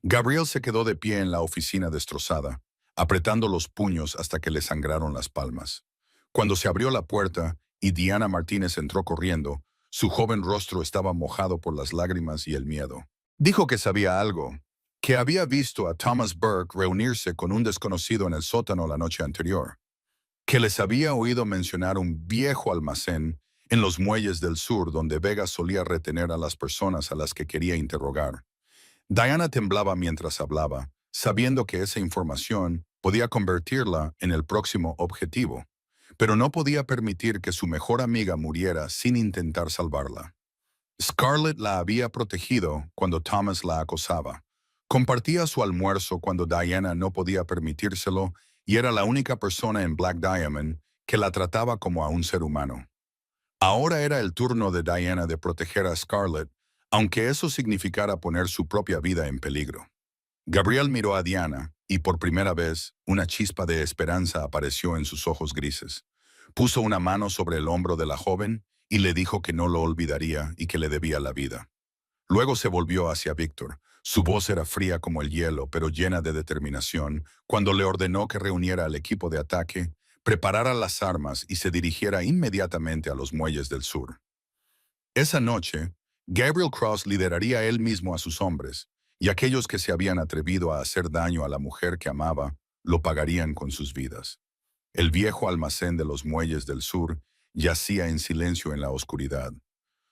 A: Gabriel se quedó de pie en la oficina destrozada, apretando los puños hasta que le sangraron las palmas. Cuando se abrió la puerta y Diana Martínez entró corriendo, su joven rostro estaba mojado por las lágrimas y el miedo. Dijo que sabía algo, que había visto a Thomas Burke reunirse con un desconocido en el sótano la noche anterior, que les había oído mencionar un viejo almacén en los muelles del sur donde Vega solía retener a las personas a las que quería interrogar. Diana temblaba mientras hablaba, sabiendo que esa información podía convertirla en el próximo objetivo, pero no podía permitir que su mejor amiga muriera sin intentar salvarla. Scarlett la había protegido cuando Thomas la acosaba. Compartía su almuerzo cuando Diana no podía permitírselo y era la única persona en Black Diamond que la trataba como a un ser humano. Ahora era el turno de Diana de proteger a Scarlett, aunque eso significara poner su propia vida en peligro. Gabriel miró a Diana y por primera vez una chispa de esperanza apareció en sus ojos grises. Puso una mano sobre el hombro de la joven y le dijo que no lo olvidaría y que le debía la vida. Luego se volvió hacia Víctor. Su voz era fría como el hielo, pero llena de determinación, cuando le ordenó que reuniera al equipo de ataque, preparara las armas y se dirigiera inmediatamente a los muelles del sur. Esa noche, Gabriel Cross lideraría él mismo a sus hombres, y aquellos que se habían atrevido a hacer daño a la mujer que amaba, lo pagarían con sus vidas. El viejo almacén de los muelles del sur yacía en silencio en la oscuridad.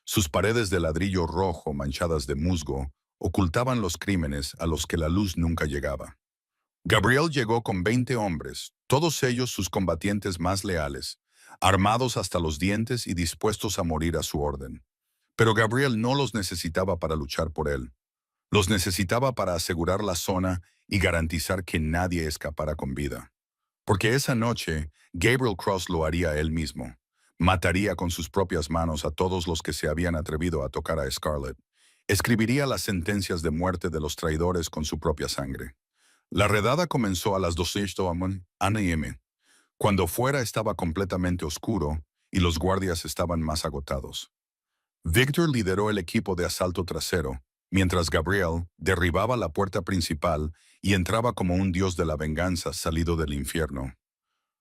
A: Sus paredes de ladrillo rojo manchadas de musgo ocultaban los crímenes a los que la luz nunca llegaba. Gabriel llegó con 20 hombres, todos ellos sus combatientes más leales, armados hasta los dientes y dispuestos a morir a su orden. Pero Gabriel no los necesitaba para luchar por él. Los necesitaba para asegurar la zona y garantizar que nadie escapara con vida. Porque esa noche, Gabriel Cross lo haría él mismo. Mataría con sus propias manos a todos los que se habían atrevido a tocar a Scarlett. Escribiría las sentencias de muerte de los traidores con su propia sangre. La redada comenzó a las 12 a.m., cuando fuera estaba completamente oscuro y los guardias estaban más agotados. Victor lideró el equipo de asalto trasero, mientras Gabriel derribaba la puerta principal y entraba como un dios de la venganza salido del infierno.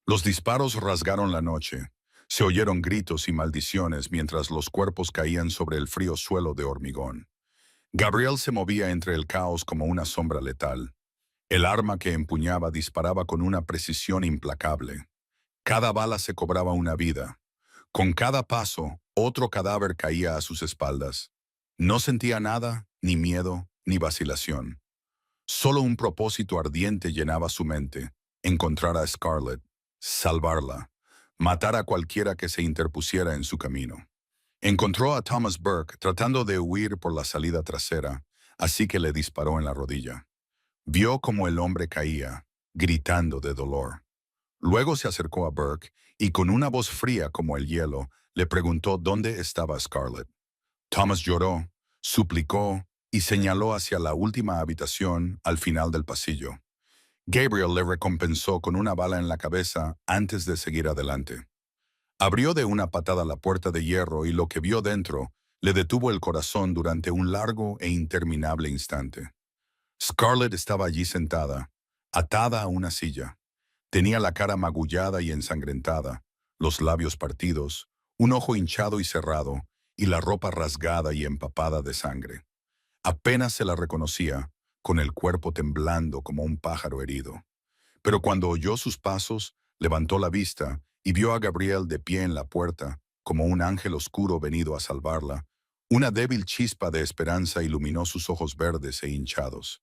A: Los disparos rasgaron la noche. Se oyeron gritos y maldiciones mientras los cuerpos caían sobre el frío suelo de hormigón. Gabriel se movía entre el caos como una sombra letal. El arma que empuñaba disparaba con una precisión implacable. Cada bala se cobraba una vida. Con cada paso, otro cadáver caía a sus espaldas. No sentía nada, ni miedo, ni vacilación. Solo un propósito ardiente llenaba su mente: encontrar a Scarlett, salvarla, matar a cualquiera que se interpusiera en su camino. Encontró a Thomas Burke tratando de huir por la salida trasera, así que le disparó en la rodilla. Vio cómo el hombre caía, gritando de dolor. Luego se acercó a Burke y con una voz fría como el hielo, Le preguntó dónde estaba Scarlett. Thomas lloró, suplicó y señaló hacia la última habitación al final del pasillo. Gabriel le recompensó con una bala en la cabeza antes de seguir adelante. Abrió de una patada la puerta de hierro y lo que vio dentro le detuvo el corazón durante un largo e interminable instante. Scarlett estaba allí sentada, atada a una silla. Tenía la cara magullada y ensangrentada, los labios partidos, un ojo hinchado y cerrado, y la ropa rasgada y empapada de sangre. Apenas se la reconocía, con el cuerpo temblando como un pájaro herido. Pero cuando oyó sus pasos, levantó la vista y vio a Gabriel de pie en la puerta, como un ángel oscuro venido a salvarla. Una débil chispa de esperanza iluminó sus ojos verdes e hinchados.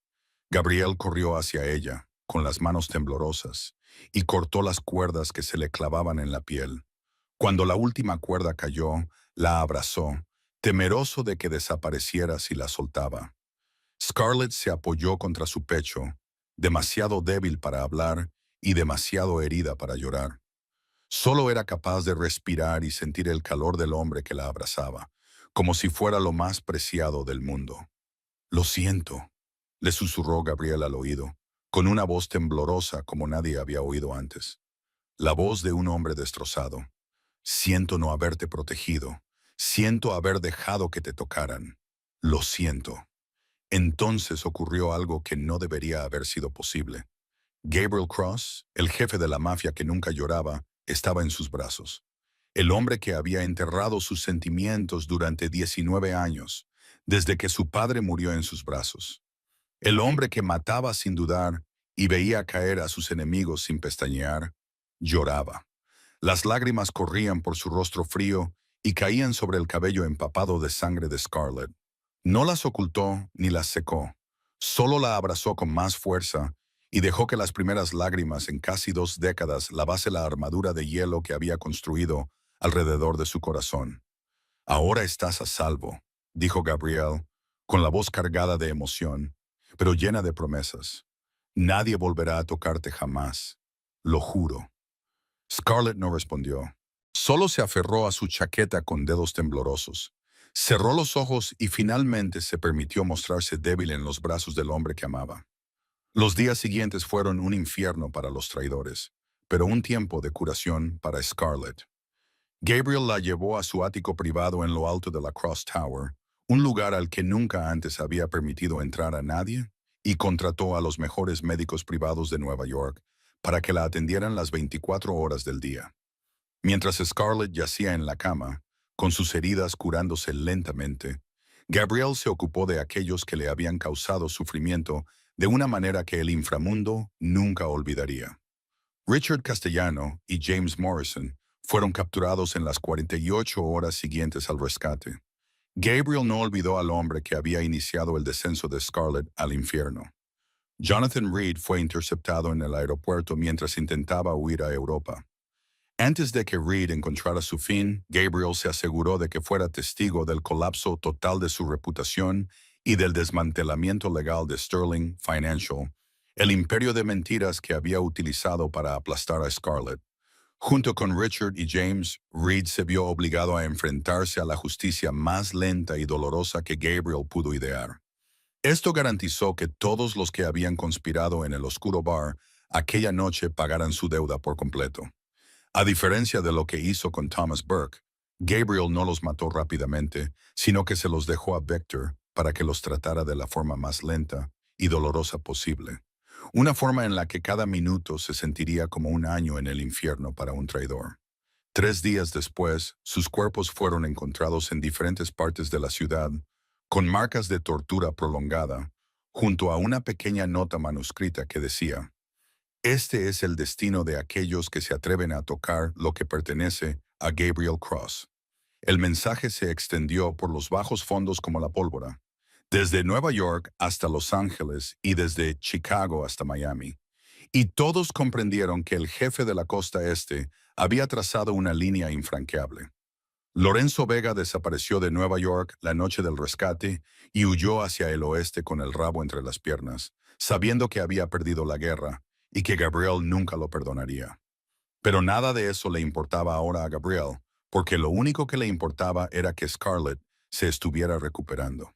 A: Gabriel corrió hacia ella, con las manos temblorosas, y cortó las cuerdas que se le clavaban en la piel. Cuando la última cuerda cayó, la abrazó, temeroso de que desapareciera si la soltaba. Scarlett se apoyó contra su pecho, demasiado débil para hablar y demasiado herida para llorar. Solo era capaz de respirar y sentir el calor del hombre que la abrazaba, como si fuera lo más preciado del mundo. «Lo siento», le susurró Gabriel al oído, con una voz temblorosa como nadie había oído antes. La voz de un hombre destrozado. «Siento no haberte protegido. Siento haber dejado que te tocaran. Lo siento». Entonces ocurrió algo que no debería haber sido posible. Gabriel Cross, el jefe de la mafia que nunca lloraba, estaba en sus brazos. El hombre que había enterrado sus sentimientos durante 19 años, desde que su padre murió en sus brazos. El hombre que mataba sin dudar y veía caer a sus enemigos sin pestañear, lloraba. Las lágrimas corrían por su rostro frío y caían sobre el cabello empapado de sangre de Scarlett. No las ocultó ni las secó, solo la abrazó con más fuerza y dejó que las primeras lágrimas en casi 2 décadas lavase la armadura de hielo que había construido alrededor de su corazón. «Ahora estás a salvo», dijo Gabriel, con la voz cargada de emoción, pero llena de promesas. «Nadie volverá a tocarte jamás. Lo juro». Scarlett no respondió. Solo se aferró a su chaqueta con dedos temblorosos. Cerró los ojos y finalmente se permitió mostrarse débil en los brazos del hombre que amaba. Los días siguientes fueron un infierno para los traidores, pero un tiempo de curación para Scarlett. Gabriel la llevó a su ático privado en lo alto de la Cross Tower, un lugar al que nunca antes había permitido entrar a nadie, y contrató a los mejores médicos privados de Nueva York para que la atendieran las 24 horas del día. Mientras Scarlett yacía en la cama, con sus heridas curándose lentamente, Gabriel se ocupó de aquellos que le habían causado sufrimiento de una manera que el inframundo nunca olvidaría. Richard Castellano y James Morrison fueron capturados en las 48 horas siguientes al rescate. Gabriel no olvidó al hombre que había iniciado el descenso de Scarlett al infierno. Jonathan Reed fue interceptado en el aeropuerto mientras intentaba huir a Europa. Antes de que Reed encontrara su fin, Gabriel se aseguró de que fuera testigo del colapso total de su reputación y del desmantelamiento legal de Sterling Financial, el imperio de mentiras que había utilizado para aplastar a Scarlett. Junto con Richard y James, Reed se vio obligado a enfrentarse a la justicia más lenta y dolorosa que Gabriel pudo idear. Esto garantizó que todos los que habían conspirado en el oscuro bar aquella noche pagaran su deuda por completo. A diferencia de lo que hizo con Thomas Burke, Gabriel no los mató rápidamente, sino que se los dejó a Vector para que los tratara de la forma más lenta y dolorosa posible. Una forma en la que cada minuto se sentiría como un año en el infierno para un traidor. 3 días después, sus cuerpos fueron encontrados en diferentes partes de la ciudad, con marcas de tortura prolongada, junto a una pequeña nota manuscrita que decía: «Este es el destino de aquellos que se atreven a tocar lo que pertenece a Gabriel Cross». El mensaje se extendió por los bajos fondos como la pólvora, desde Nueva York hasta Los Ángeles y desde Chicago hasta Miami. Y todos comprendieron que el jefe de la costa este había trazado una línea infranqueable. Lorenzo Vega desapareció de Nueva York la noche del rescate y huyó hacia el oeste con el rabo entre las piernas, sabiendo que había perdido la guerra y que Gabriel nunca lo perdonaría. Pero nada de eso le importaba ahora a Gabriel, porque lo único que le importaba era que Scarlett se estuviera recuperando.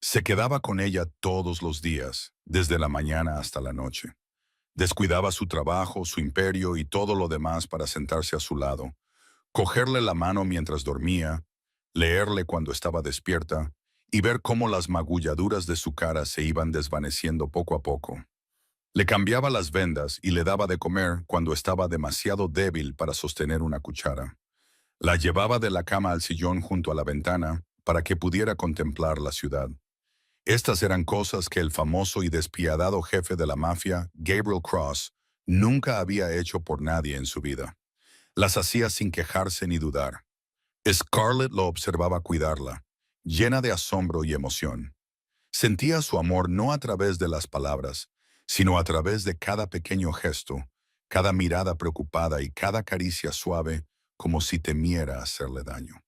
A: Se quedaba con ella todos los días, desde la mañana hasta la noche. Descuidaba su trabajo, su imperio y todo lo demás para sentarse a su lado, cogerle la mano mientras dormía, leerle cuando estaba despierta y ver cómo las magulladuras de su cara se iban desvaneciendo poco a poco. Le cambiaba las vendas y le daba de comer cuando estaba demasiado débil para sostener una cuchara. La llevaba de la cama al sillón junto a la ventana para que pudiera contemplar la ciudad. Estas eran cosas que el famoso y despiadado jefe de la mafia, Gabriel Cross, nunca había hecho por nadie en su vida. Las hacía sin quejarse ni dudar. Scarlett lo observaba cuidarla, llena de asombro y emoción. Sentía su amor no a través de las palabras, sino a través de cada pequeño gesto, cada mirada preocupada y cada caricia suave, como si temiera hacerle daño.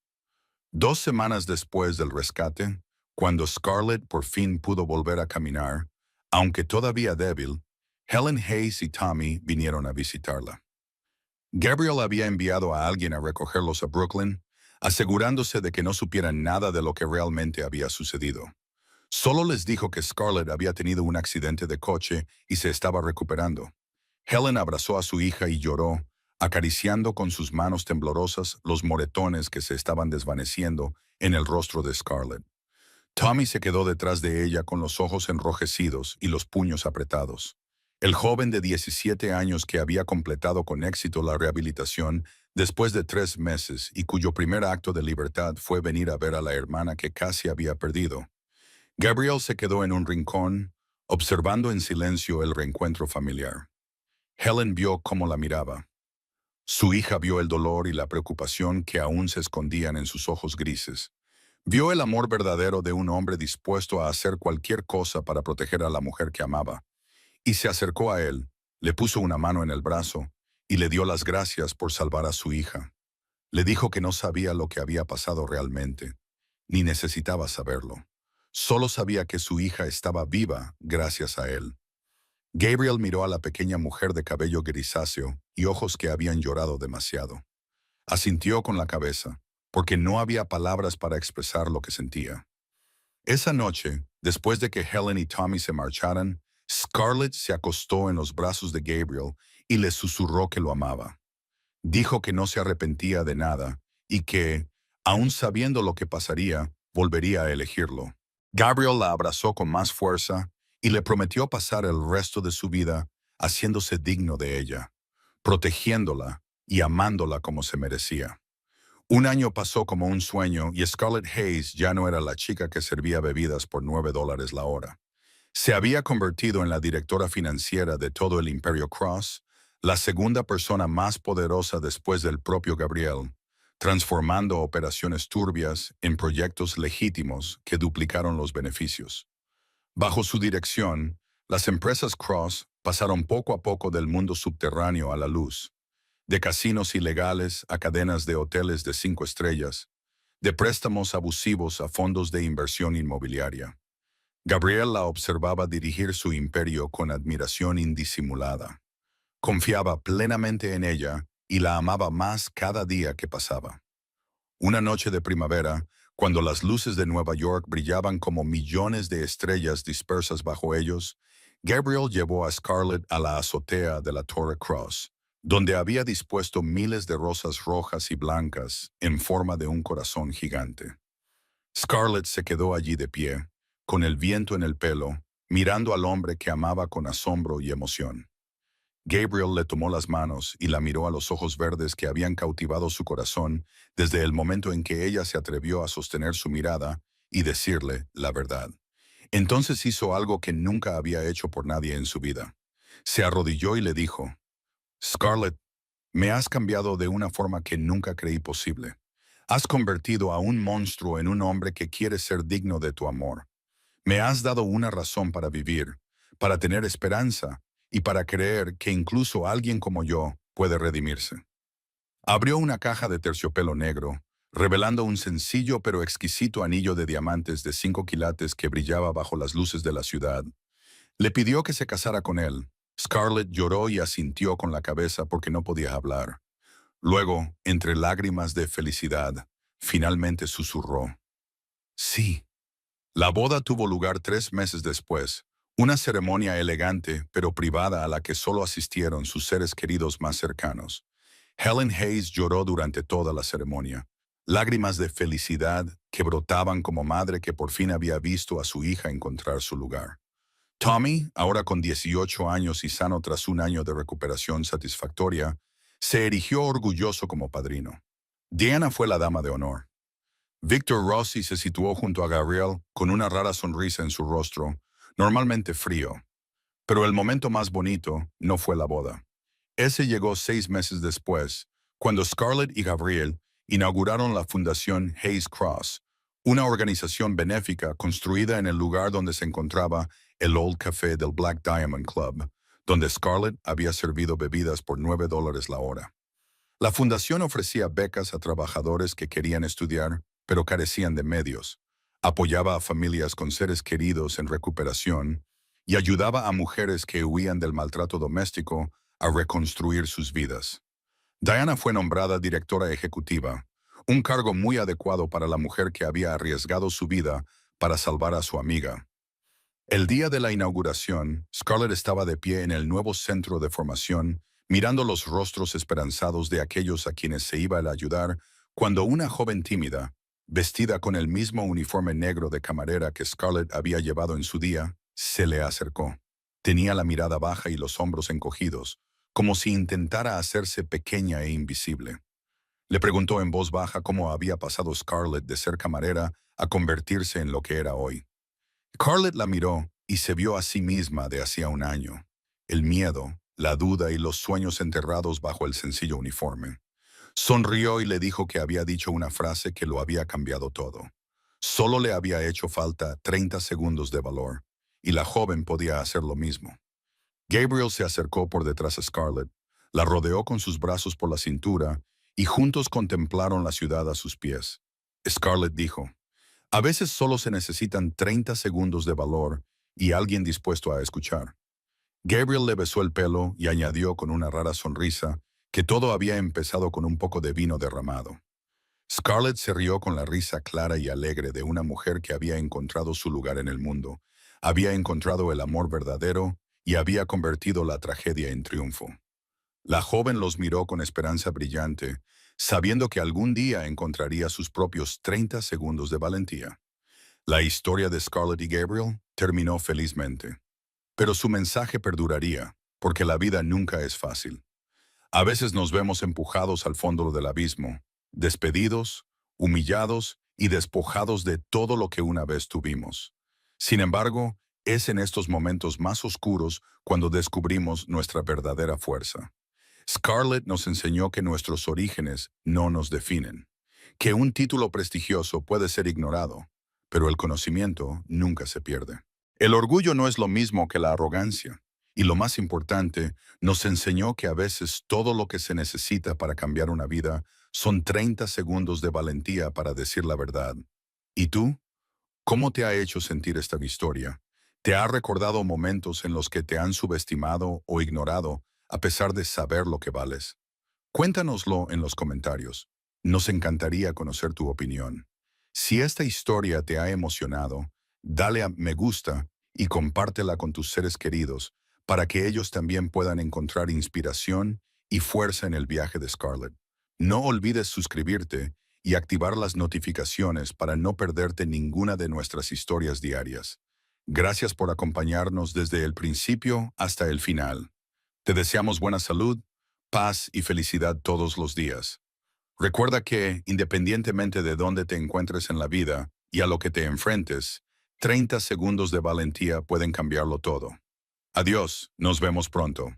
A: 2 semanas después del rescate, cuando Scarlett por fin pudo volver a caminar, aunque todavía débil, Helen Hayes y Tommy vinieron a visitarla. Gabriel había enviado a alguien a recogerlos a Brooklyn, asegurándose de que no supieran nada de lo que realmente había sucedido. Solo les dijo que Scarlett había tenido un accidente de coche y se estaba recuperando. Helen abrazó a su hija y lloró, acariciando con sus manos temblorosas los moretones que se estaban desvaneciendo en el rostro de Scarlett. Tommy se quedó detrás de ella con los ojos enrojecidos y los puños apretados. El joven de 17 años que había completado con éxito la rehabilitación después de 3 meses y cuyo primer acto de libertad fue venir a ver a la hermana que casi había perdido. Gabriel se quedó en un rincón, observando en silencio el reencuentro familiar. Helen vio cómo la miraba. Su hija vio el dolor y la preocupación que aún se escondían en sus ojos grises. Vio el amor verdadero de un hombre dispuesto a hacer cualquier cosa para proteger a la mujer que amaba. Y se acercó a él, le puso una mano en el brazo y le dio las gracias por salvar a su hija. Le dijo que no sabía lo que había pasado realmente, ni necesitaba saberlo. Solo sabía que su hija estaba viva gracias a él. Gabriel miró a la pequeña mujer de cabello grisáceo y ojos que habían llorado demasiado. Asintió con la cabeza, porque no había palabras para expresar lo que sentía. Esa noche, después de que Helen y Tommy se marcharan, Scarlett se acostó en los brazos de Gabriel y le susurró que lo amaba. Dijo que no se arrepentía de nada y que, aun sabiendo lo que pasaría, volvería a elegirlo. Gabriel la abrazó con más fuerza y le prometió pasar el resto de su vida haciéndose digno de ella, protegiéndola y amándola como se merecía. Un año pasó como un sueño y Scarlett Hayes ya no era la chica que servía bebidas por $9 la hora. Se había convertido en la directora financiera de todo el Imperio Cross, la segunda persona más poderosa después del propio Gabriel, transformando operaciones turbias en proyectos legítimos que duplicaron los beneficios. Bajo su dirección, las empresas Cross pasaron poco a poco del mundo subterráneo a la luz, de casinos ilegales a cadenas de hoteles de 5 estrellas, de préstamos abusivos a fondos de inversión inmobiliaria. Gabriel la observaba dirigir su imperio con admiración indisimulada. Confiaba plenamente en ella y la amaba más cada día que pasaba. Una noche de primavera, cuando las luces de Nueva York brillaban como millones de estrellas dispersas bajo ellos, Gabriel llevó a Scarlett a la azotea de la Torre Cross, donde había dispuesto miles de rosas rojas y blancas en forma de un corazón gigante. Scarlett se quedó allí de pie, con el viento en el pelo, mirando al hombre que amaba con asombro y emoción. Gabriel le tomó las manos y la miró a los ojos verdes que habían cautivado su corazón desde el momento en que ella se atrevió a sostener su mirada y decirle la verdad. Entonces hizo algo que nunca había hecho por nadie en su vida. Se arrodilló y le dijo: Scarlett, me has cambiado de una forma que nunca creí posible. Has convertido a un monstruo en un hombre que quiere ser digno de tu amor. Me has dado una razón para vivir, para tener esperanza y para creer que incluso alguien como yo puede redimirse. Abrió una caja de terciopelo negro, revelando un sencillo pero exquisito anillo de diamantes de 5 quilates que brillaba bajo las luces de la ciudad. Le pidió que se casara con él. Scarlett lloró y asintió con la cabeza porque no podía hablar. Luego, entre lágrimas de felicidad, finalmente susurró: sí. La boda tuvo lugar 3 meses después, una ceremonia elegante pero privada a la que solo asistieron sus seres queridos más cercanos. Helen Hayes lloró durante toda la ceremonia, lágrimas de felicidad que brotaban como madre que por fin había visto a su hija encontrar su lugar. Tommy, ahora con 18 años y sano tras un año de recuperación satisfactoria, se erigió orgulloso como padrino. Diana fue la dama de honor. Victor Rossi se situó junto a Gabriel con una rara sonrisa en su rostro, normalmente frío. Pero el momento más bonito no fue la boda. Ese llegó 6 meses después, cuando Scarlett y Gabriel inauguraron la Fundación Hayes Cross, una organización benéfica construida en el lugar donde se encontraba el Old Café del Black Diamond Club, donde Scarlett había servido bebidas por $9 la hora. La fundación ofrecía becas a trabajadores que querían estudiar, pero carecían de medios, apoyaba a familias con seres queridos en recuperación y ayudaba a mujeres que huían del maltrato doméstico a reconstruir sus vidas. Diana fue nombrada directora ejecutiva, un cargo muy adecuado para la mujer que había arriesgado su vida para salvar a su amiga. El día de la inauguración, Scarlett estaba de pie en el nuevo centro de formación, mirando los rostros esperanzados de aquellos a quienes se iba a ayudar, cuando una joven tímida, vestida con el mismo uniforme negro de camarera que Scarlett había llevado en su día, se le acercó. Tenía la mirada baja y los hombros encogidos, como si intentara hacerse pequeña e invisible. Le preguntó en voz baja cómo había pasado Scarlett de ser camarera a convertirse en lo que era hoy. Scarlett la miró y se vio a sí misma de hacía un año. El miedo, la duda y los sueños enterrados bajo el sencillo uniforme. Sonrió y le dijo que había dicho una frase que lo había cambiado todo. Solo le había hecho falta 30 segundos de valor, y la joven podía hacer lo mismo. Gabriel se acercó por detrás a Scarlett, la rodeó con sus brazos por la cintura, y juntos contemplaron la ciudad a sus pies. Scarlett dijo: a veces solo se necesitan 30 segundos de valor y alguien dispuesto a escuchar. Gabriel le besó el pelo y añadió con una rara sonrisa que todo había empezado con un poco de vino derramado. Scarlett se rió con la risa clara y alegre de una mujer que había encontrado su lugar en el mundo, había encontrado el amor verdadero y había convertido la tragedia en triunfo. La joven los miró con esperanza brillante, sabiendo que algún día encontraría sus propios 30 segundos de valentía. La historia de Scarlett y Gabriel terminó felizmente, pero su mensaje perduraría, porque la vida nunca es fácil. A veces nos vemos empujados al fondo del abismo, despedidos, humillados y despojados de todo lo que una vez tuvimos. Sin embargo, es en estos momentos más oscuros cuando descubrimos nuestra verdadera fuerza. Scarlett nos enseñó que nuestros orígenes no nos definen, que un título prestigioso puede ser ignorado, pero el conocimiento nunca se pierde. El orgullo no es lo mismo que la arrogancia, y lo más importante, nos enseñó que a veces todo lo que se necesita para cambiar una vida son 30 segundos de valentía para decir la verdad. ¿Y tú? ¿Cómo te ha hecho sentir esta historia? ¿Te ha recordado momentos en los que te han subestimado o ignorado a pesar de saber lo que vales? Cuéntanoslo en los comentarios. Nos encantaría conocer tu opinión. Si esta historia te ha emocionado, dale a me gusta y compártela con tus seres queridos para que ellos también puedan encontrar inspiración y fuerza en el viaje de Scarlett. No olvides suscribirte y activar las notificaciones para no perderte ninguna de nuestras historias diarias. Gracias por acompañarnos desde el principio hasta el final. Te deseamos buena salud, paz y felicidad todos los días. Recuerda que, independientemente de dónde te encuentres en la vida y a lo que te enfrentes, 30 segundos de valentía pueden cambiarlo todo. Adiós, nos vemos pronto.